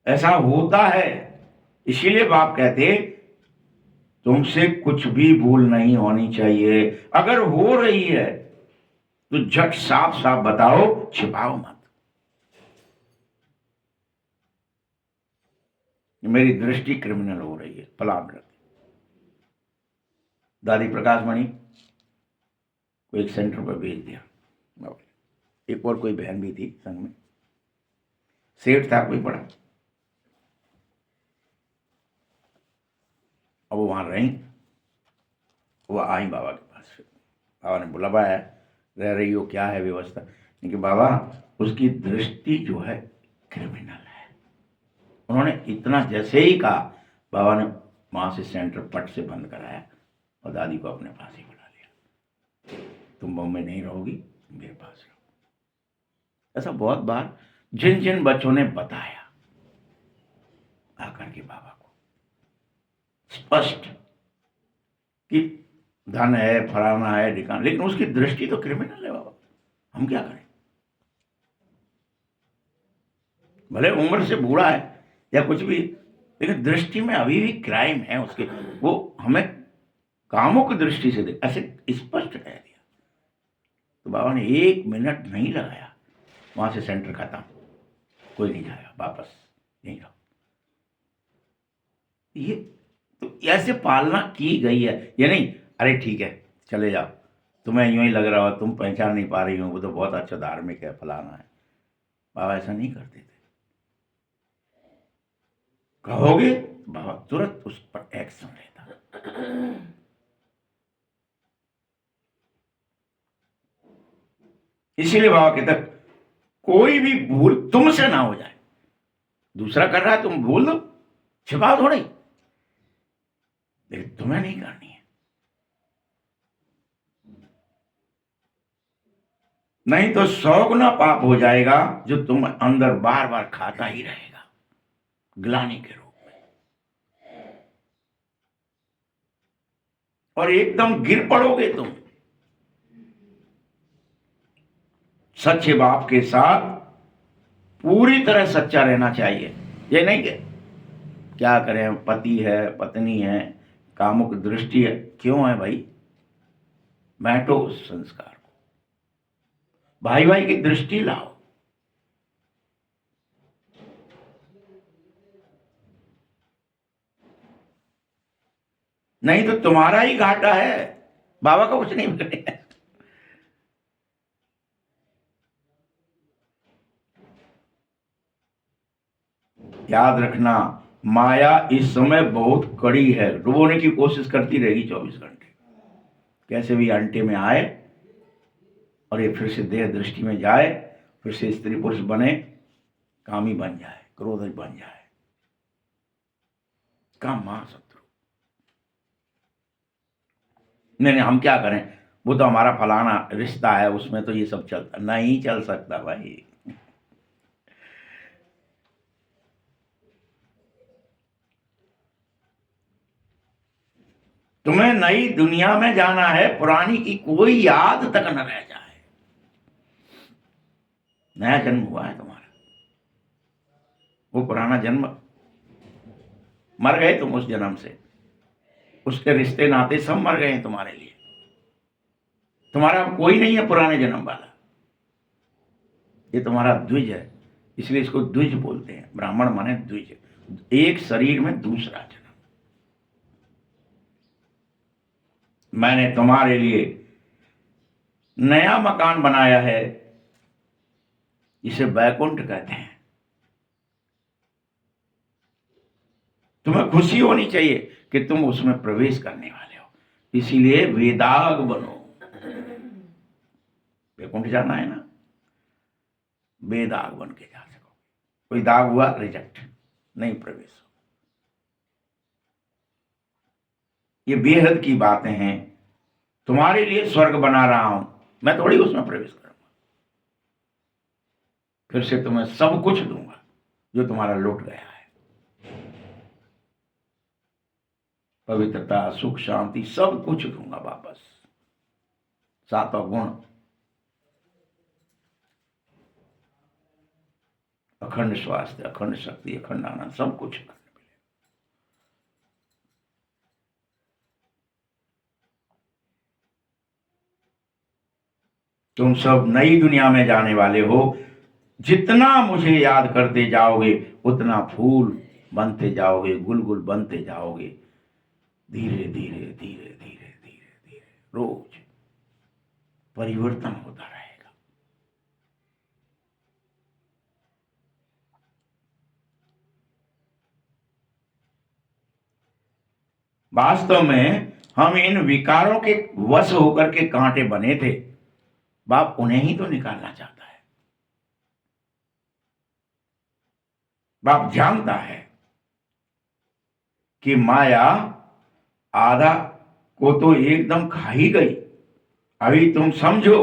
ऐसा होता है, इसीलिए बाप कहते तुमसे कुछ भी भूल नहीं होनी चाहिए, अगर हो रही है तो झट साफ साफ बताओ, छिपाओ मत। मेरी दृष्टि क्रिमिनल हो रही है, फलामृत। दादी प्रकाश मणि को एक सेंटर पर भेज दिया, एक और कोई बहन भी थी संग में, सेठ था कोई बड़ा, अब वो वहां रही, वो आई बाबा के पास, बाबा ने बुलाया, रह रही हो, क्या है व्यवस्था, क्योंकि बाबा उसकी दृष्टि जो है क्रिमिनल है। उन्होंने इतना जैसे ही कहा, बाबा ने वहां से सेंटर पट से बंद कराया और दादी को अपने पास ही बुला लिया, तुम बॉम्बे नहीं रहोगी, मेरे पास रहो। ऐसा बहुत बार जिन जिन बच्चों ने बताया आकर के बाबा को स्पष्ट कि धन है, फलाना है, ठिकाना, लेकिन उसकी दृष्टि तो क्रिमिनल है बाबा, हम क्या करें। भले उम्र से बूढ़ा है या कुछ भी, लेकिन दृष्टि में अभी भी क्राइम है उसके। वो हमें कामों की दृष्टि से देख, ऐसे स्पष्ट कह दिया। तो बाबा ने 1 मिनट नहीं लगाया, वहां से सेंटर खत्म, कोई नहीं जाएगा वापस, नहीं जाओ। ये तो ऐसे पालना की गई है। ये नहीं अरे ठीक है चले जाओ, तुम्हें यूं ही लग रहा हो, तुम पहचान नहीं पा रही हो, वो तो बहुत अच्छा धार्मिक है, फलाना है। बाबा ऐसा नहीं करते थे। कहोगे बाबा तुरंत उस पर एक्शन लेता। इसीलिए बाबा कहते कोई भी भूल तुमसे ना हो जाए। दूसरा कर रहा है तुम भूल दो, छिपाओ थोड़ी, लेकिन तुम्हें नहीं करनी है। नहीं तो 100 गुना पाप हो जाएगा, जो तुम अंदर बार बार खाता ही रहेगा ग्लानि के रूप में, और एकदम गिर पड़ोगे तुम। सच्चे बाप के साथ पूरी तरह सच्चा रहना चाहिए। ये नहीं कि क्या करें, पति है पत्नी है, कामुक दृष्टि है, क्यों है भाई, बैठो उस संस्कार को, भाई भाई की दृष्टि लाओ। नहीं तो तुम्हारा ही घाटा है, बाबा का कुछ नहीं बिगड़ेगा। याद रखना, माया इस समय बहुत कड़ी है, डुबोने की कोशिश करती रहेगी 24 घंटे। कैसे भी अंटे में आए और ये फिर से देह दृष्टि में जाए, फिर से स्त्री पुरुष बने, कामी बन जाए, क्रोधी बन जाए, काम महाशत्रु। नहीं नहीं हम क्या करें, वो तो हमारा फलाना रिश्ता है, उसमें तो ये सब चलता नहीं, चल सकता भाई। तुम्हें नई दुनिया में जाना है, पुरानी की कोई याद तक न रह जाए। नया जन्म हुआ है तुम्हारा, वो पुराना जन्म, मर गए तुम उस जन्म से, उसके रिश्ते नाते सब मर गए हैं तुम्हारे लिए। तुम्हारा कोई नहीं है पुराने जन्म वाला, ये तुम्हारा द्विज है, इसलिए इसको द्विज बोलते हैं। ब्राह्मण माने द्विज, एक शरीर में दूसरा जन्म। मैंने तुम्हारे लिए नया मकान बनाया है, इसे बैकुंठ कहते हैं। तुम्हें खुशी होनी चाहिए कि तुम उसमें प्रवेश करने वाले हो, इसीलिए वेदाग बनो। बैकुंठ जाना है ना, बेदाग बन के जा सको। कोई दाग हुआ रिजेक्ट, नहीं प्रवेश हो। ये बेहद की बातें हैं, तुम्हारे लिए स्वर्ग बना रहा हूं, मैं थोड़ी उसमें प्रवेश करूंगा। फिर से तुम्हें सब कुछ दूंगा जो तुम्हारा लुट गया है, पवित्रता सुख शांति सब कुछ दूंगा वापस, सातों गुण, अखंड स्वास्थ्य, अखंड शक्ति, अखंड आनंद, सब कुछ करने मिले। तुम सब नई दुनिया में जाने वाले हो, जितना मुझे याद करते जाओगे उतना फूल बनते जाओगे, गुलगुल बनते जाओगे, धीरे धीरे धीरे धीरे धीरे धीरे रोज परिवर्तन होता रहेगा। वास्तव में हम इन विकारों के वश होकर के कांटे बने थे, बाप उन्हें ही तो निकालना चाहता है। बाप जानता है कि माया आधा को तो एकदम खा ही गई। अभी तुम समझो,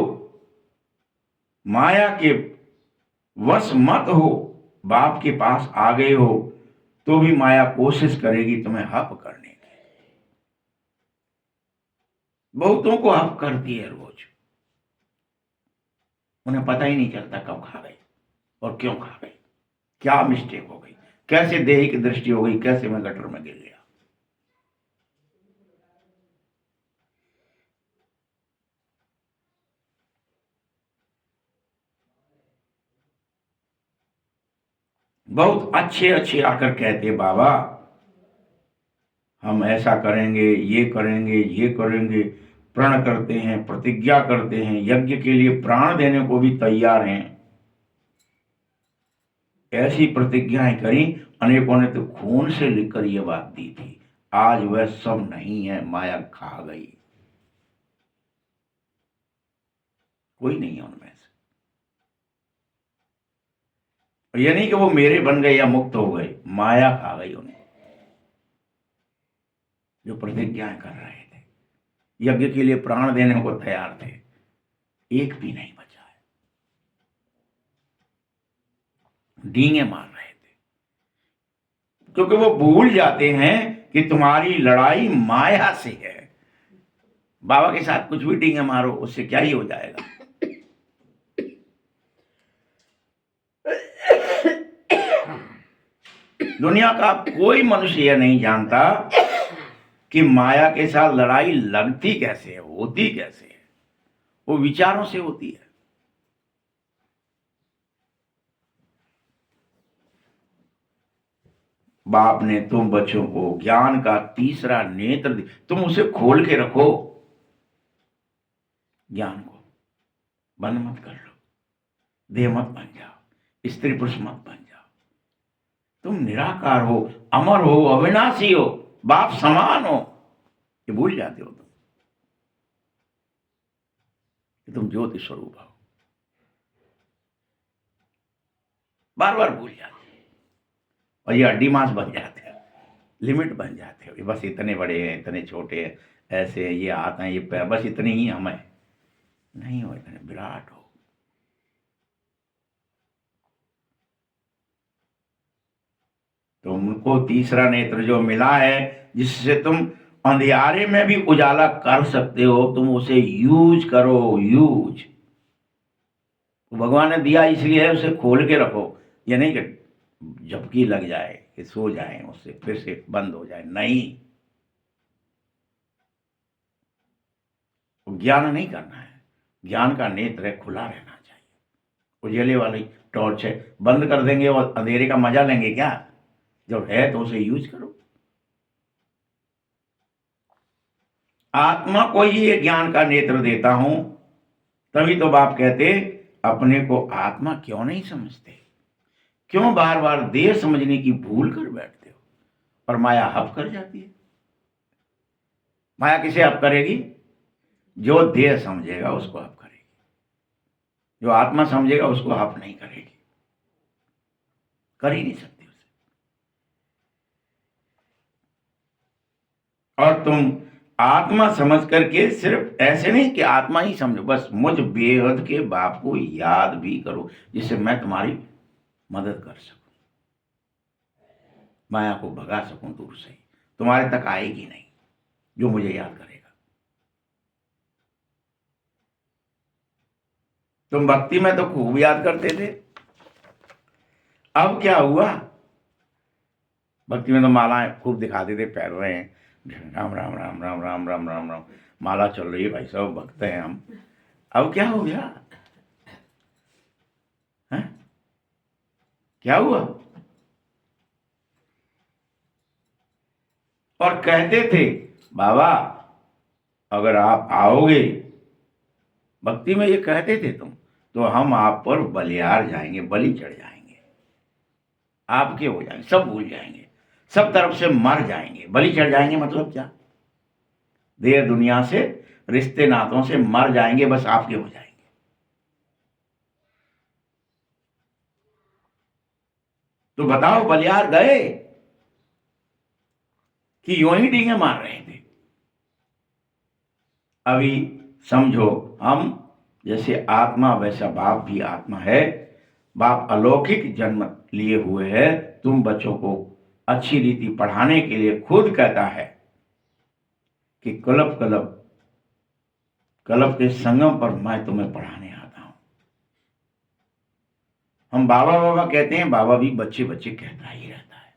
माया के वश मत हो, बाप के पास आ गए हो तो भी माया कोशिश करेगी तुम्हें हप करने की। बहुतों को हप करती है रोज, उन्हें पता ही नहीं चलता कब खा गई और क्यों खा गई। क्या मिस्टेक हो गई, कैसे देही की दृष्टि हो गई, कैसे मैं गटर में गिर गया। बहुत अच्छे अच्छे आकर कहते बाबा हम ऐसा करेंगे, ये करेंगे, ये करेंगे, प्रण करते हैं, प्रतिज्ञा करते हैं, यज्ञ के लिए प्राण देने को भी तैयार हैं। ऐसी प्रतिज्ञाएं करी, अनेकों ने तो खून से लिखकर ये बात दी थी। आज वह सब नहीं है, माया खा गई, कोई नहीं है उनमें से। और ये नहीं कि वो मेरे बन गए या मुक्त हो गए, माया खा गई उनको, जो प्रतिज्ञाएं कर रहे थे, यज्ञ के लिए प्राण देने को तैयार थे, एक भी नहीं बचा है, डींगे मार रहे थे, क्योंकि वो भूल जाते हैं कि तुम्हारी लड़ाई माया से है। बाबा के साथ कुछ भी डींगे मारो, उससे क्या ही हो जाएगा। दुनिया का कोई मनुष्य यह नहीं जानता कि माया के साथ लड़ाई लगती कैसे है, होती कैसे है। वो विचारों से होती है। बाप ने तुम बच्चों को ज्ञान का तीसरा नेत्र तुम उसे खोल के रखो, ज्ञान को बंद मत कर लो, देह मत बन जाओ, स्त्री पुरुष मत बन जाओ। तुम निराकार हो, अमर हो, अविनाशी हो, बाप समान हो, ये भूल जाते हो तुम कि तुम ज्योति स्वरूप हो, बार बार भूल जाते हो। और ये हड्डी मांस बन जाते हो, लिमिट बन जाते हो, बस इतने बड़े हैं, इतने छोटे हैं, ऐसे हैं, ये हाथ हैं, ये पैर, बस इतने ही हम हैं। नहीं हो, इतने विराट हो। तुमको तीसरा नेत्र जो मिला है, जिससे तुम अंधियारे में भी उजाला कर सकते हो, तुम उसे यूज करो, यूज। भगवान ने दिया इसलिए है, उसे खोल के रखो। ये नहीं कि झपकी लग जाए कि सो जाए, उससे फिर से बंद हो जाए, नहीं। ज्ञान नहीं करना है, ज्ञान का नेत्र है, खुला रहना चाहिए। उजाले वाली टॉर्च है, बंद कर देंगे और अंधेरे का मजा लेंगे क्या? जब है तो उसे यूज करो। आत्मा को ही ये ज्ञान का नेत्र देता हूं, तभी तो बाप कहते अपने को आत्मा क्यों नहीं समझते, क्यों बार बार देह समझने की भूल कर बैठते हो। और माया हप कर जाती है। माया किसे हप करेगी? जो देह समझेगा उसको हप करेगी, जो आत्मा समझेगा उसको हप नहीं करेगी, कर ही नहीं सकती उसे। और तुम आत्मा समझ करके सिर्फ ऐसे नहीं कि आत्मा ही समझो, बस मुझ बेहद के बाप को याद भी करो, जिससे मैं तुम्हारी मदद कर सकूं, माया को भगा सकूं दूर से, तुम्हारे तक आएगी नहीं जो मुझे याद करेगा। तुम भक्ति में तो खूब याद करते थे, अब क्या हुआ? भक्ति में तो मालाएं खूब दिखाते थे, पैर रहे हैं, राम राम राम राम राम राम राम राम, माला चल रही है, भाई साहब भक्त हैं हम। अब क्या हो गया है? क्या हुआ? और कहते थे बाबा अगर आप आओगे, भक्ति में ये कहते थे तुम, तो हम आप पर बलिहार जाएंगे, बलि चढ़ जाएंगे, आपके हो जाएंगे, सब भूल जाएंगे, सब तरफ से मर जाएंगे। बलि चढ़ जाएंगे मतलब क्या? देह दुनिया से, रिश्ते नातों से मर जाएंगे, बस आपके हो जाएंगे। तो बताओ बलिहार गए कि यूं ही डींगे मार रहे थे? अभी समझो, हम जैसे आत्मा वैसा बाप भी आत्मा है। बाप अलौकिक जन्म लिए हुए है, तुम बच्चों को अच्छी रीति पढ़ाने के लिए खुद कहता है कि कलप कलप कलप के संगम पर मैं तुम्हें पढ़ाने आता हूं। हम बाबा बाबा कहते हैं, बाबा भी बच्चे बच्चे कहता ही रहता है,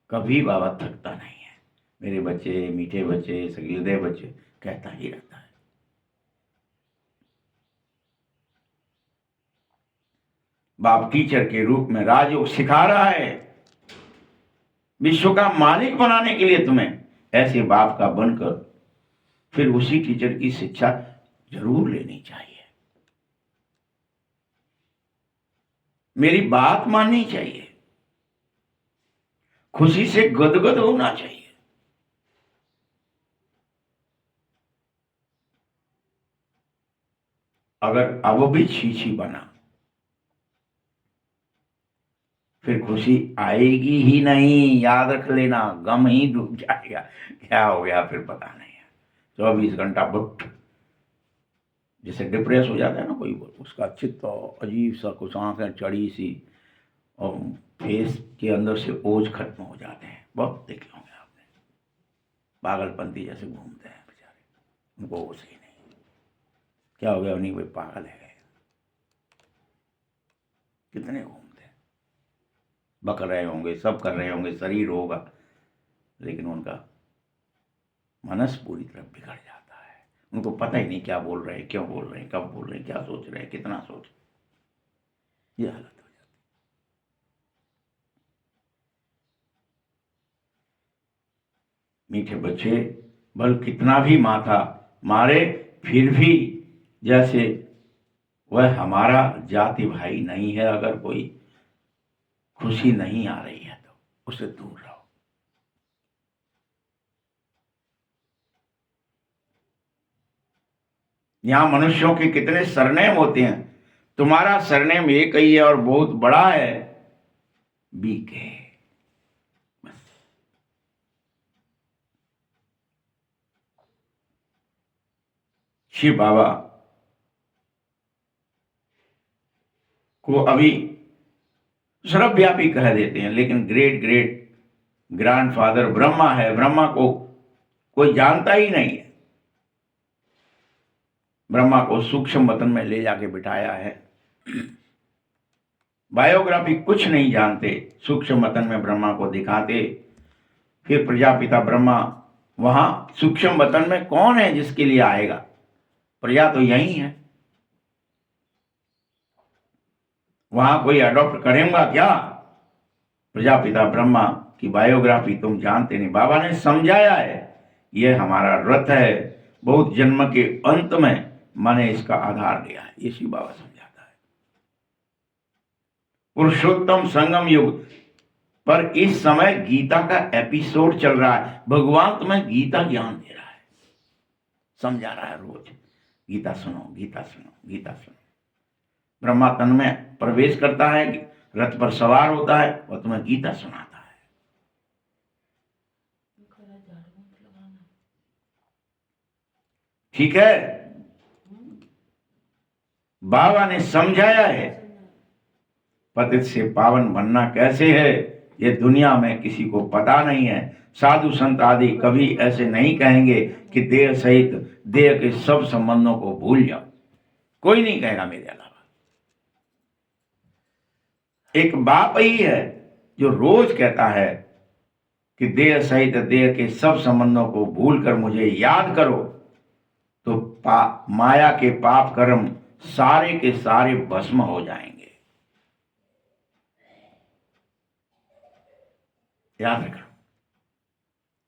कभी बाबा थकता नहीं है। मेरे बच्चे, मीठे बच्चे, सगीलदे बच्चे, कहता ही रहता है। बाप टीचर के रूप में राजयोग सिखा रहा है, विश्व का मालिक बनाने के लिए तुम्हें ऐसे बाप का बनकर फिर उसी टीचर की शिक्षा जरूर लेनी चाहिए। मेरी बात माननी चाहिए, खुशी से गदगद होना चाहिए। अगर अब भी छी बना, फिर खुशी आएगी ही नहीं, याद रख लेना, गम ही डूब जाएगा। क्या हो गया फिर पता नहीं है। 24 घंटा बुट, जैसे डिप्रेस हो जाता है ना कोई, उसका चित्त अजीब सा, कुछ आंखें चढ़ी सी और फेस के अंदर से ओझ खत्म हो जाते हैं। बहुत देखे होंगे आपने, पागलपंती जैसे घूमते हैं बेचारे, उनको होश ही नहीं, क्या हो गया उन्हीं, कोई पागल है, कितने घूमते हैं, बक रहे होंगे, सब कर रहे होंगे, शरीर होगा, लेकिन उनका मनस पूरी तरह बिगड़ जाता है। उनको पता ही नहीं क्या बोल रहे हैं, क्यों बोल रहे हैं, कब बोल रहे हैं, क्या सोच रहे हैं, कितना सोच रहे हैं। ये हालत हो जाती है। मीठे बच्चे बल कितना भी माथा मारे, फिर भी जैसे वह हमारा जाति भाई नहीं है। अगर कोई खुशी नहीं आ रही है तो उससे दूर रहो। यहां मनुष्यों के कितने सरनेम होते हैं, तुम्हारा सरनेम एक ही है और बहुत बड़ा है, बीके। बस शिव बाबा को अभी सर्वव्यापी कह देते हैं, लेकिन ग्रेट ग्रेट ग्रैंडफादर ब्रह्मा है। ब्रह्मा को कोई जानता ही नहीं है। ब्रह्मा को सूक्ष्म वतन में ले जाके बिठाया है। बायोग्राफी कुछ नहीं जानते, सूक्ष्म वतन में ब्रह्मा को दिखाते, फिर प्रजापिता ब्रह्मा वहां सूक्ष्म वतन में कौन है जिसके लिए आएगा, प्रजा तो यही है, वहां कोई अडॉप्ट करेगा क्या? प्रजापिता ब्रह्मा की बायोग्राफी तुम जानते नहीं। बाबा ने समझाया है, यह हमारा रथ है, बहुत जन्म के अंत में मैंने इसका आधार लिया है। ये शिव बाबा समझाता है। पुरुषोत्तम संगम युग पर इस समय गीता का एपिसोड चल रहा है। भगवान तुम्हें गीता ज्ञान दे रहा है, समझा रहा है। रोज गीता सुनो, गीता सुनो, गीता सुनो। ब्रह्मा तन में प्रवेश करता है, रथ पर सवार होता है और तुम्हें गीता सुनाता है। ठीक है, बाबा ने समझाया है, पतित से पावन बनना कैसे है ये दुनिया में किसी को पता नहीं है। साधु संत आदि कभी ऐसे नहीं कहेंगे कि देह सहित देह के सब संबंधों को भूल जाओ, कोई नहीं कहेगा मेरे अलावा। एक बाप ही है जो रोज कहता है कि देह सहित देह के सब संबंधों को भूलकर मुझे याद करो, तो माया के पाप कर्म सारे के सारे भस्म हो जाएंगे। याद रखना,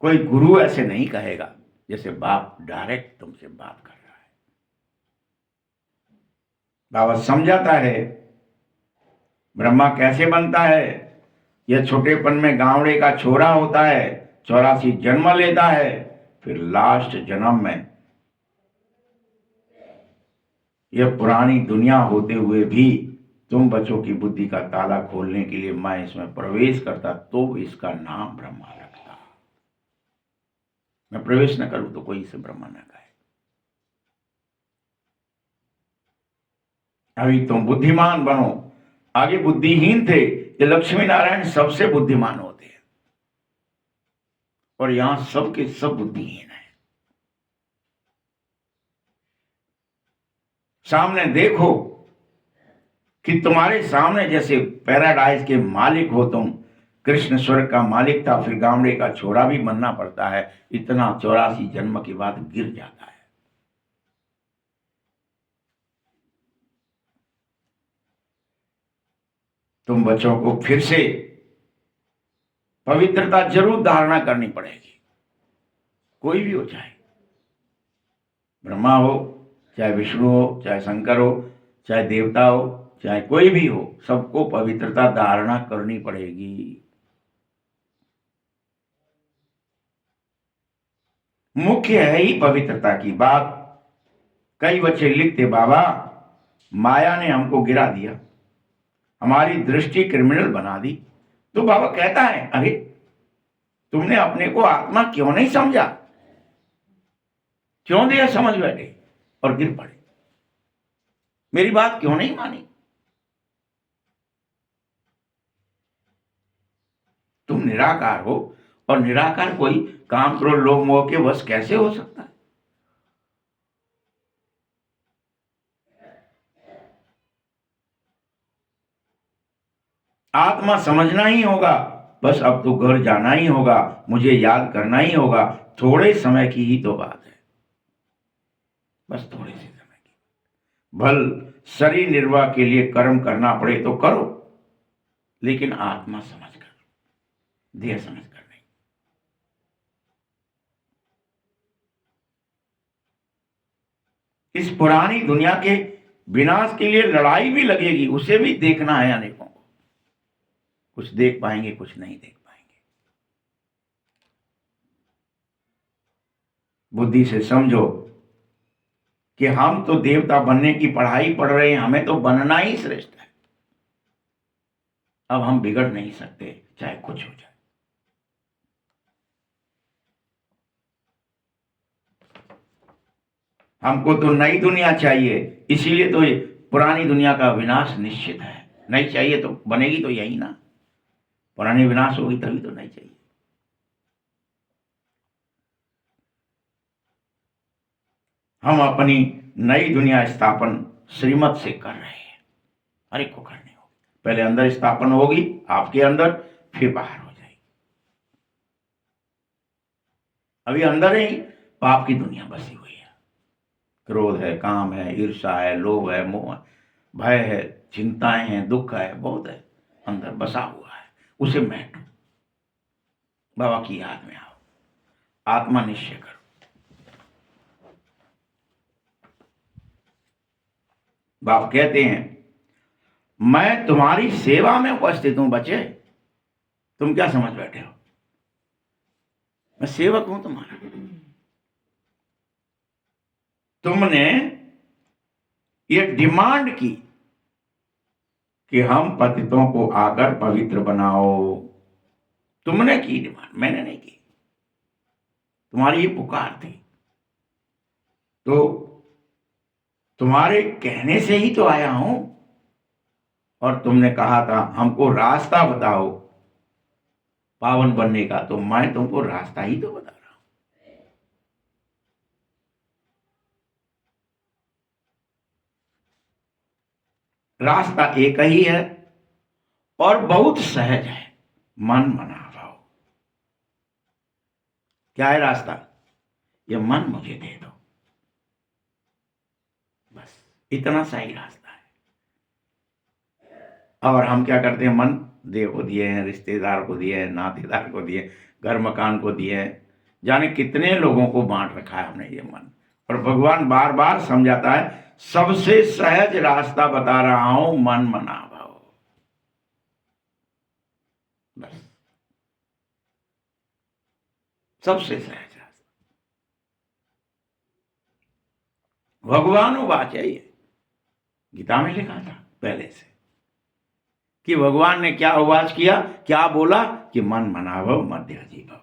कोई गुरु ऐसे नहीं कहेगा जैसे बाप डायरेक्ट तुमसे बात कर रहा है। बाबा समझाता है ब्रह्मा कैसे बनता है। यह छोटेपन में गांवड़े का छोरा होता है, 84 जन्म लेता है, फिर लास्ट जन्म में यह पुरानी दुनिया होते हुए भी तुम बच्चों की बुद्धि का ताला खोलने के लिए मैं इसमें प्रवेश करता तो इसका नाम ब्रह्मा रखता। मैं प्रवेश न करूं तो कोई इसे ब्रह्मा न कहे। अभी तुम बुद्धिमान बनो, आगे बुद्धिहीन थे। ये लक्ष्मी नारायण सबसे बुद्धिमान होते हैं और यहां सबके सब बुद्धिहीन है। सामने देखो कि तुम्हारे सामने जैसे पैराडाइज के मालिक हो तुम। कृष्ण स्वर्ग का मालिक था, फिर गामड़े का छोरा भी बनना पड़ता है। इतना 84 जन्म के बाद गिर जाता है। तुम बच्चों को फिर से पवित्रता जरूर धारणा करनी पड़ेगी, कोई भी हो, चाहे ब्रह्मा हो, चाहे विष्णु हो, चाहे शंकर हो, चाहे देवता हो, चाहे कोई भी हो, सबको पवित्रता धारणा करनी पड़ेगी। मुख्य है ही पवित्रता की बात। कई बच्चे लिखते, बाबा माया ने हमको गिरा दिया, हमारी दृष्टि क्रिमिनल बना दी। तो बाबा कहता है, अरे तुमने अपने को आत्मा क्यों नहीं समझा, क्यों दिया समझ बैठे और गिर पड़े, मेरी बात क्यों नहीं मानी। तुम निराकार हो, और निराकार कोई काम क्रोध लोभ मोह के वश कैसे हो सकता है। आत्मा समझना ही होगा, बस अब तो घर जाना ही होगा, मुझे याद करना ही होगा। थोड़े समय की ही तो बात है, बस थोड़े से समय की। भल शरीर निर्वाह के लिए कर्म करना पड़े तो करो, लेकिन आत्मा समझ कर, देह समझ कर नहीं। इस पुरानी दुनिया के विनाश के लिए लड़ाई भी लगेगी, उसे भी देखना है अनेकों को। कुछ देख पाएंगे, कुछ नहीं देख पाएंगे। बुद्धि से समझो कि हम तो देवता बनने की पढ़ाई पढ़ रहे हैं, हमें तो बनना ही श्रेष्ठ है। अब हम बिगड़ नहीं सकते, चाहे कुछ हो जाए। हमको तो नई दुनिया चाहिए, इसीलिए तो ये पुरानी दुनिया का विनाश निश्चित है। नई चाहिए तो बनेगी तो यही ना, पुरानी विनाश होगी तभी तो नई चाहिए। हम अपनी नई दुनिया स्थापन श्रीमत से कर रहे हैं, हर एक को करनी होगी। पहले अंदर स्थापन होगी आपके अंदर, फिर बाहर हो जाएगी। अभी अंदर ही पाप की दुनिया बसी हुई है। क्रोध है, काम है, ईर्षा है, लोभ है, मोह है, भय है, चिंताएं हैं, दुख है, बहुत है, अंदर बसा हुआ है। उसे मैटो, बाबा की याद में आओ, आत्मा निश्चय करो। बाप कहते हैं, मैं तुम्हारी सेवा में उपस्थित हूं बच्चे। तुम क्या समझ बैठे हो, मैं सेवक हूं तुम्हारा। तुमने ये डिमांड की कि हम पतितों को आकर पवित्र बनाओ, तुमने की डिमांड, मैंने नहीं की। तुम्हारी ये पुकार थी, तो तुम्हारे कहने से ही तो आया हूं। और तुमने कहा था हमको रास्ता बताओ पावन बनने का, तो मैं तुमको रास्ता ही तो बता रहा हूं। रास्ता एक ही है और बहुत सहज है, मन मना भाव। क्या है रास्ता, ये मन मुझे दे दो, बस इतना सा ही रास्ता है। और हम क्या करते हैं, मन देव को दिए हैं, रिश्तेदार को दिए हैं, नातेदार को दिए, घर मकान को दिए हैं, जाने कितने लोगों को बांट रखा है हमने ये मन। और भगवान बार बार समझाता है, सबसे सहज रास्ता बता रहा हूं, मन मना भाव, बस सबसे सहज रास्ता। भगवान वाच है ये, गीता में लिखा था पहले से कि भगवान ने क्या उवाच किया, क्या बोला कि मन मनाभव मध्याजी भव।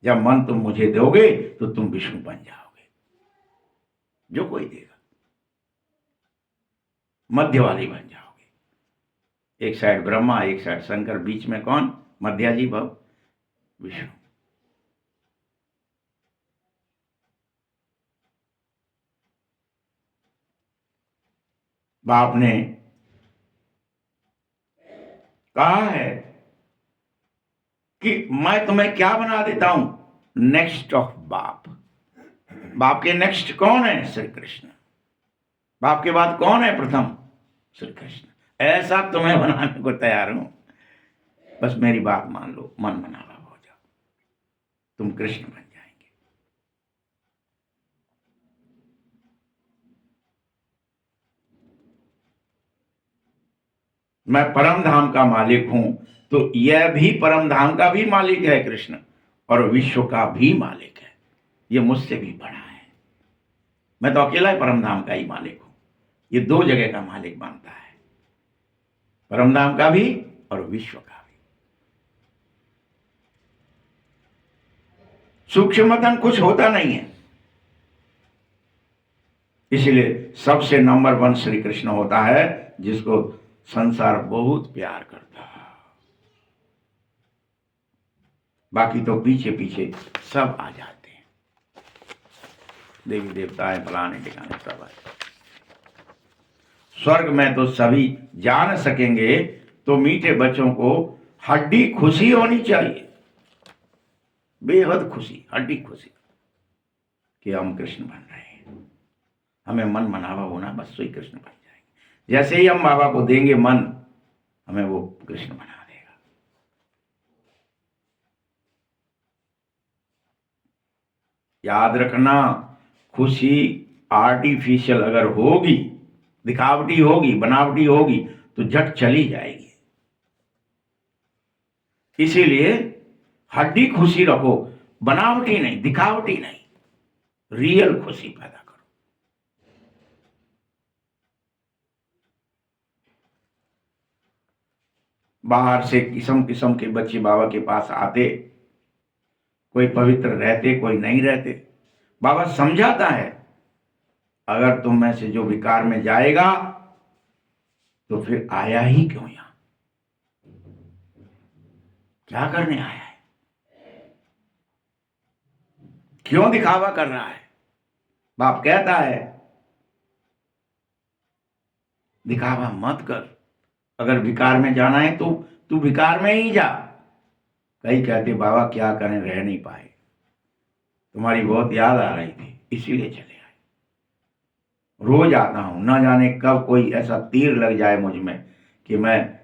जब मन तुम मुझे दोगे तो तुम विष्णु बन जाओगे, जो कोई देगा, मध्य वाली बन जाओगे। एक साइड ब्रह्मा, एक साइड शंकर, बीच में कौन, मध्याजी भव, विष्णु। बाप ने कहा है कि मैं तुम्हें क्या बना देता हूं, नेक्स्ट ऑफ बाप। बाप के नेक्स्ट कौन है? श्री कृष्ण। बाप के बाद कौन है प्रथम? श्री कृष्ण। ऐसा तुम्हें बनाने को तैयार हूं, बस मेरी बात मान लो, मन मनावा हो जाओ, तुम कृष्ण बन जाएंगे। मैं परम धाम का मालिक हूं, तो यह भी परम धाम का भी मालिक है कृष्ण, और विश्व का भी मालिक है। ये मुझसे भी बड़ा है। मैं तो अकेला ही परम धाम का ही मालिक हूं। ये दो जगह का मालिक मानता है, परम धाम का भी और विश्व का भी। सूक्ष्मतन कुछ होता नहीं है, इसलिए सबसे नंबर 1 श्री कृष्ण होता है, जिसको संसार बहुत प्यार करता है। बाकी तो पीछे पीछे सब आ जाते हैं, देवी देवता है, फलाने ठिकाने सब आ जाते। स्वर्ग में तो सभी जान सकेंगे, तो मीठे बच्चों को हड्डी खुशी होनी चाहिए, बेहद खुशी, हड्डी खुशी कि हम कृष्ण बन रहे हैं। हमें मन मनावा होना, बस वही कृष्ण बन जाएंगे। जैसे ही हम बाबा को देंगे मन, हमें वो कृष्ण बना देगा। याद रखना, खुशी आर्टिफिशियल अगर होगी, दिखावटी होगी, बनावटी होगी, तो झट चली जाएगी। इसीलिए हड्डी खुशी रखो, बनावटी नहीं, दिखावटी नहीं, रियल खुशी पैदा करो। बाहर से किस्म किस्म के बच्चे बाबा के पास आते, कोई पवित्र रहते, कोई नहीं रहते। बाबा समझाता है, अगर तुम में से जो विकार में जाएगा तो फिर आया ही क्यों यहां? क्या करने आया है? क्यों दिखावा कर रहा है? बाप कहता है, दिखावा मत कर। अगर विकार में जाना है तो तू विकार में ही जा। कई कहते, बाबा क्या करें, रह नहीं पाए, तुम्हारी बहुत याद आ रही थी इसीलिए चले आए। रोज आता हूं, ना जाने कब कोई ऐसा तीर लग जाए मुझ में कि मैं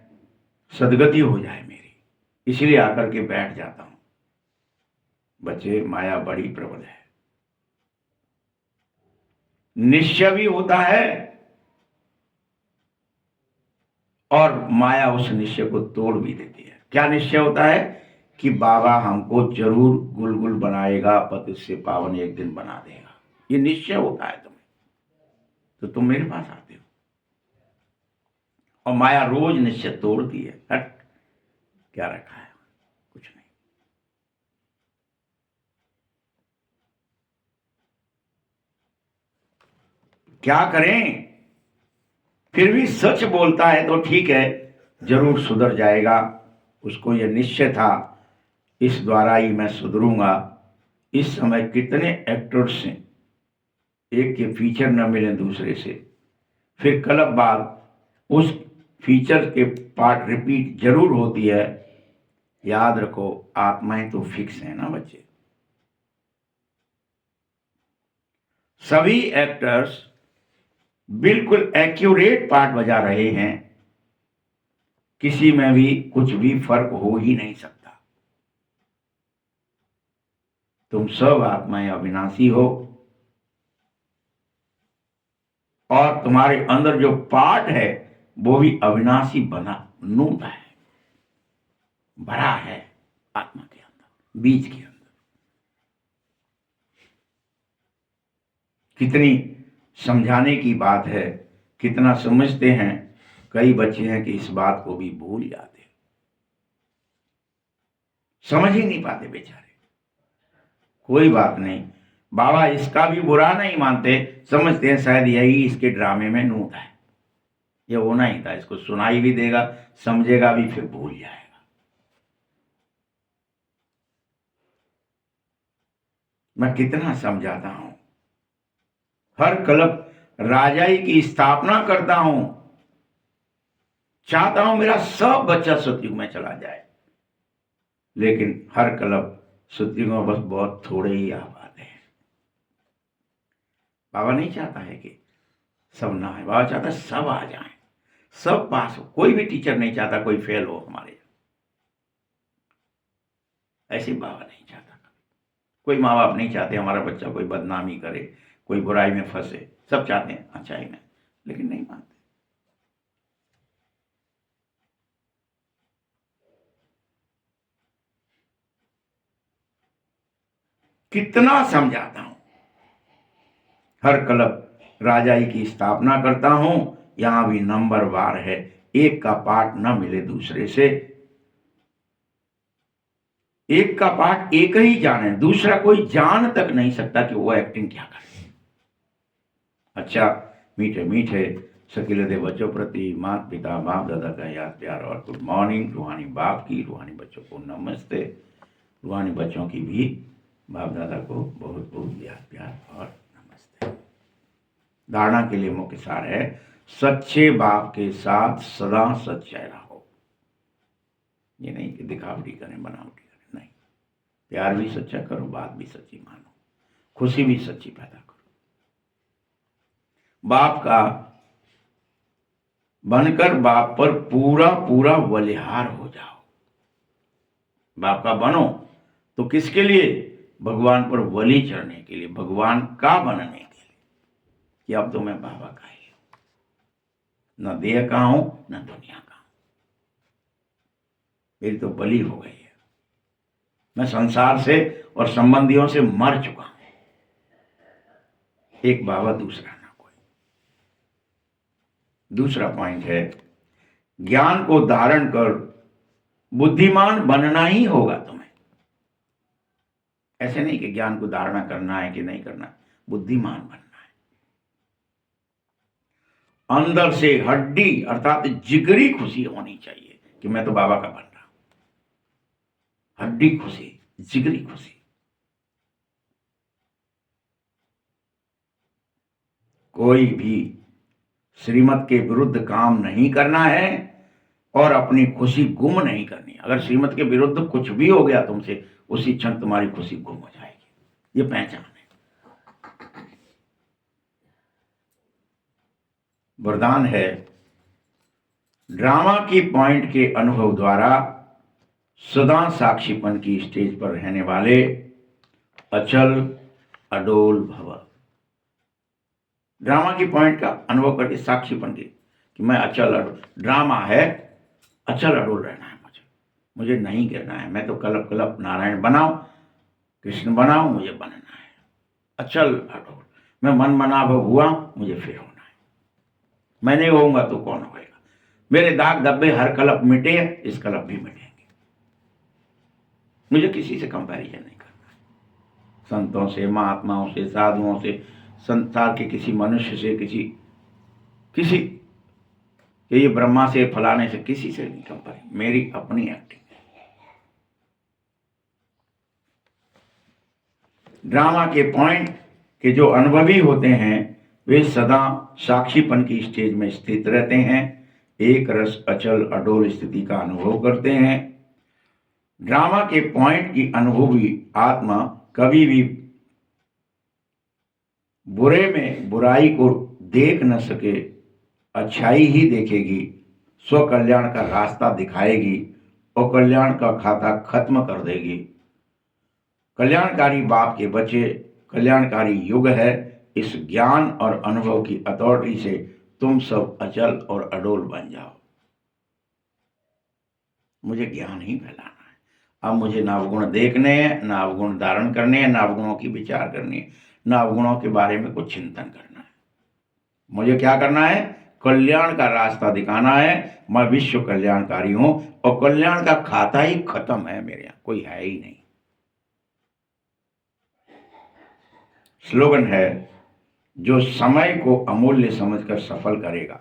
सदगति हो जाए मेरी, इसलिए आकर के बैठ जाता हूं। बच्चे, माया बड़ी प्रबल है। निश्चय भी होता है और माया उस निश्चय को तोड़ भी देती है। क्या निश्चय होता है? कि बाबा हमको जरूर गुलगुल बनाएगा, पतित से पावन एक दिन बना देगा। ये निश्चय होता है तुम्हें, तो तुम मेरे पास आते हो। और माया रोज निश्चय तोड़ती है। हट, क्या रखा है? कुछ नहीं। क्या करें? फिर भी सच बोलता है तो ठीक है, जरूर सुधर जाएगा। उसको यह निश्चय था, इस द्वारा ही मैं सुधरूंगा। इस समय कितने एक्टर्स हैं, एक के फीचर न मिले दूसरे से, फिर कल बाद उस फीचर के पार्ट रिपीट जरूर होती है। याद रखो, आत्माएं तो फिक्स है ना बच्चे। सभी एक्टर्स बिल्कुल एक्यूरेट पार्ट बजा रहे हैं, किसी में भी कुछ भी फर्क हो ही नहीं सकता। तुम सब आत्माएं अविनाशी हो, और तुम्हारे अंदर जो पार्ट है वो भी अविनाशी बना नूत है, भरा है आत्मा के अंदर, बीज के अंदर। कितनी समझाने की बात है, कितना समझते हैं। कई बच्चे हैं कि इस बात को भी भूल जाते, समझ ही नहीं पाते बेचारे। कोई बात नहीं, बाबा इसका भी बुरा नहीं मानते, समझते हैं शायद यही इसके ड्रामे में नूत है, ये होना ही था। इसको सुनाई भी देगा, समझेगा भी, फिर भूल जाएगा। मैं कितना समझाता हूं, हर कल्प राजाई की स्थापना करता हूं, चाहता हूं मेरा सब बच्चा सतयुग में चला जाए, लेकिन हर कल्प सतयुग में बस बहुत थोड़े ही आ पाते हैं। बाबा नहीं चाहता है कि सब ना है, बाबा चाहता है सब आ जाएं, सब पास हो। कोई भी टीचर नहीं चाहता कोई फेल हो हमारे, ऐसे बाबा नहीं चाहता। कोई माँ बाप नहीं चाहते हमारा बच्चा कोई बदनामी करे, कोई बुराई में फंसे। सब चाहते हैं अच्छाई में, लेकिन नहीं मानते। कितना समझाता हूं, हर कल्प राजाई की स्थापना करता हूं, यहां भी नंबर वार है, एक का पाठ न मिले दूसरे से। एक का पाठ एक ही जाने, दूसरा कोई जान तक नहीं सकता कि वो एक्टिंग क्या करे। अच्छा, मीठे मीठे सकीलते बच्चों प्रति माता पिता बाप दादा का याद प्यार और गुड मॉर्निंग। रूहानी बाप की, रूहानी बच्चों को नमस्ते। रूहानी बच्चों की भी बाप दादा को बहुत बहुत याद प्यार और नमस्ते। धारणा के लिए मुख्य सार है, सच्चे बाप के साथ सदा सच्चाई रहो। ये नहीं कि दिखावटी करें, बनावटी करें, नहीं। प्यार भी सच्चा करो, बात भी सच्ची मानो, खुशी भी सच्ची पैदा करो। बाप का बनकर बाप पर पूरा पूरा बलिहार हो जाओ। बाप का बनो तो किसके लिए? भगवान पर बलि चढ़ने के लिए, भगवान का बनने के लिए, कि अब तो मैं बाबा का ही हूं, न देह का हूं न दुनिया का हूं, मेरी तो बलि हो गई है। मैं संसार से और संबंधियों से मर चुका हूं। एक बाबा दूसरा ना कोई। दूसरा पॉइंट है, ज्ञान को धारण कर बुद्धिमान बनना ही होगा तुम्हें। ऐसे नहीं कि ज्ञान को धारणा करना है कि नहीं करना, बुद्धिमान बनना है। अंदर से हड्डी अर्थात जिगरी खुशी होनी चाहिए कि मैं तो बाबा का बन रहा हूं। हड्डी खुशी, जिगरी खुशी। कोई भी श्रीमत के विरुद्ध काम नहीं करना है और अपनी खुशी गुम नहीं करनी। अगर श्रीमत के विरुद्ध कुछ भी हो गया तुमसे, उसी क्षण तुम्हारी खुशी गुम हो जाएगी। ये पहचान है। वरदान है, ड्रामा की पॉइंट के अनुभव द्वारा सदा साक्षीपन की स्टेज पर रहने वाले अचल अडोल भव। ड्रामा की पॉइंट का अनुभव करके साक्षीपन की, कि मैं अचल अडोल, ड्रामा है, अचल अडोल रहना है मुझे नहीं गिरना है। मैं तो कल्प कल्प नारायण बनाऊं, कृष्ण बनाऊं, मुझे बनना है अचल अडोल। मैं मन मनाभव हुआ, मुझे फिर होना है। मैं नहीं होऊंगा तो कौन होएगा? मेरे दाग धब्बे हर कल्प मिटे, इस कल्प भी मिटेंगे। मुझे किसी से कंपैरिजन नहीं करना है। संतों से, महात्माओं से, साधुओं से, संसार के किसी मनुष्य से, किसी ये ब्रह्मा से, फलाने से, किसी से नहीं कंपैरिजन। मेरी अपनी एक्टिंग। ड्रामा के पॉइंट के जो अनुभवी होते हैं वे सदा साक्षीपन की स्टेज में स्थित रहते हैं, एक रस अचल अडोल स्थिति का अनुभव करते हैं। ड्रामा के पॉइंट की अनुभवी आत्मा कभी भी बुरे में बुराई को देख न सके, अच्छाई ही देखेगी, स्व कल्याण का रास्ता दिखाएगी और कल्याण का खाता खत्म कर देगी। कल्याणकारी बाप के बच्चे, कल्याणकारी युग है। इस ज्ञान और अनुभव की अथॉरिटी से तुम सब अचल और अडोल बन जाओ। मुझे ज्ञान ही फैलाना है। अब मुझे ना अवगुण देखने हैं, ना अवगुण धारण करने हैं, ना अवगुणों की विचार करनी है, ना अवगुणों के बारे में कुछ चिंतन करना है। मुझे क्या करना है? कल्याण का रास्ता दिखाना है। मैं विश्व कल्याणकारी हूं और कल्याण का खाता ही खत्म है मेरे यहां, कोई है ही नहीं। स्लोगन है, जो समय को अमूल्य समझकर सफल करेगा,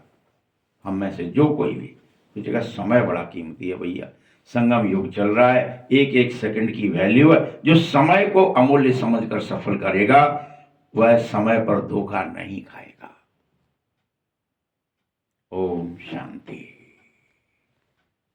हम में से जो कोई भी, इस जगह समय बड़ा कीमती है भैया। संगम युग चल रहा है, एक एक सेकंड की वैल्यू है। जो समय को अमूल्य समझकर सफल करेगा वह समय पर धोखा नहीं खाएगा। ओम शांति।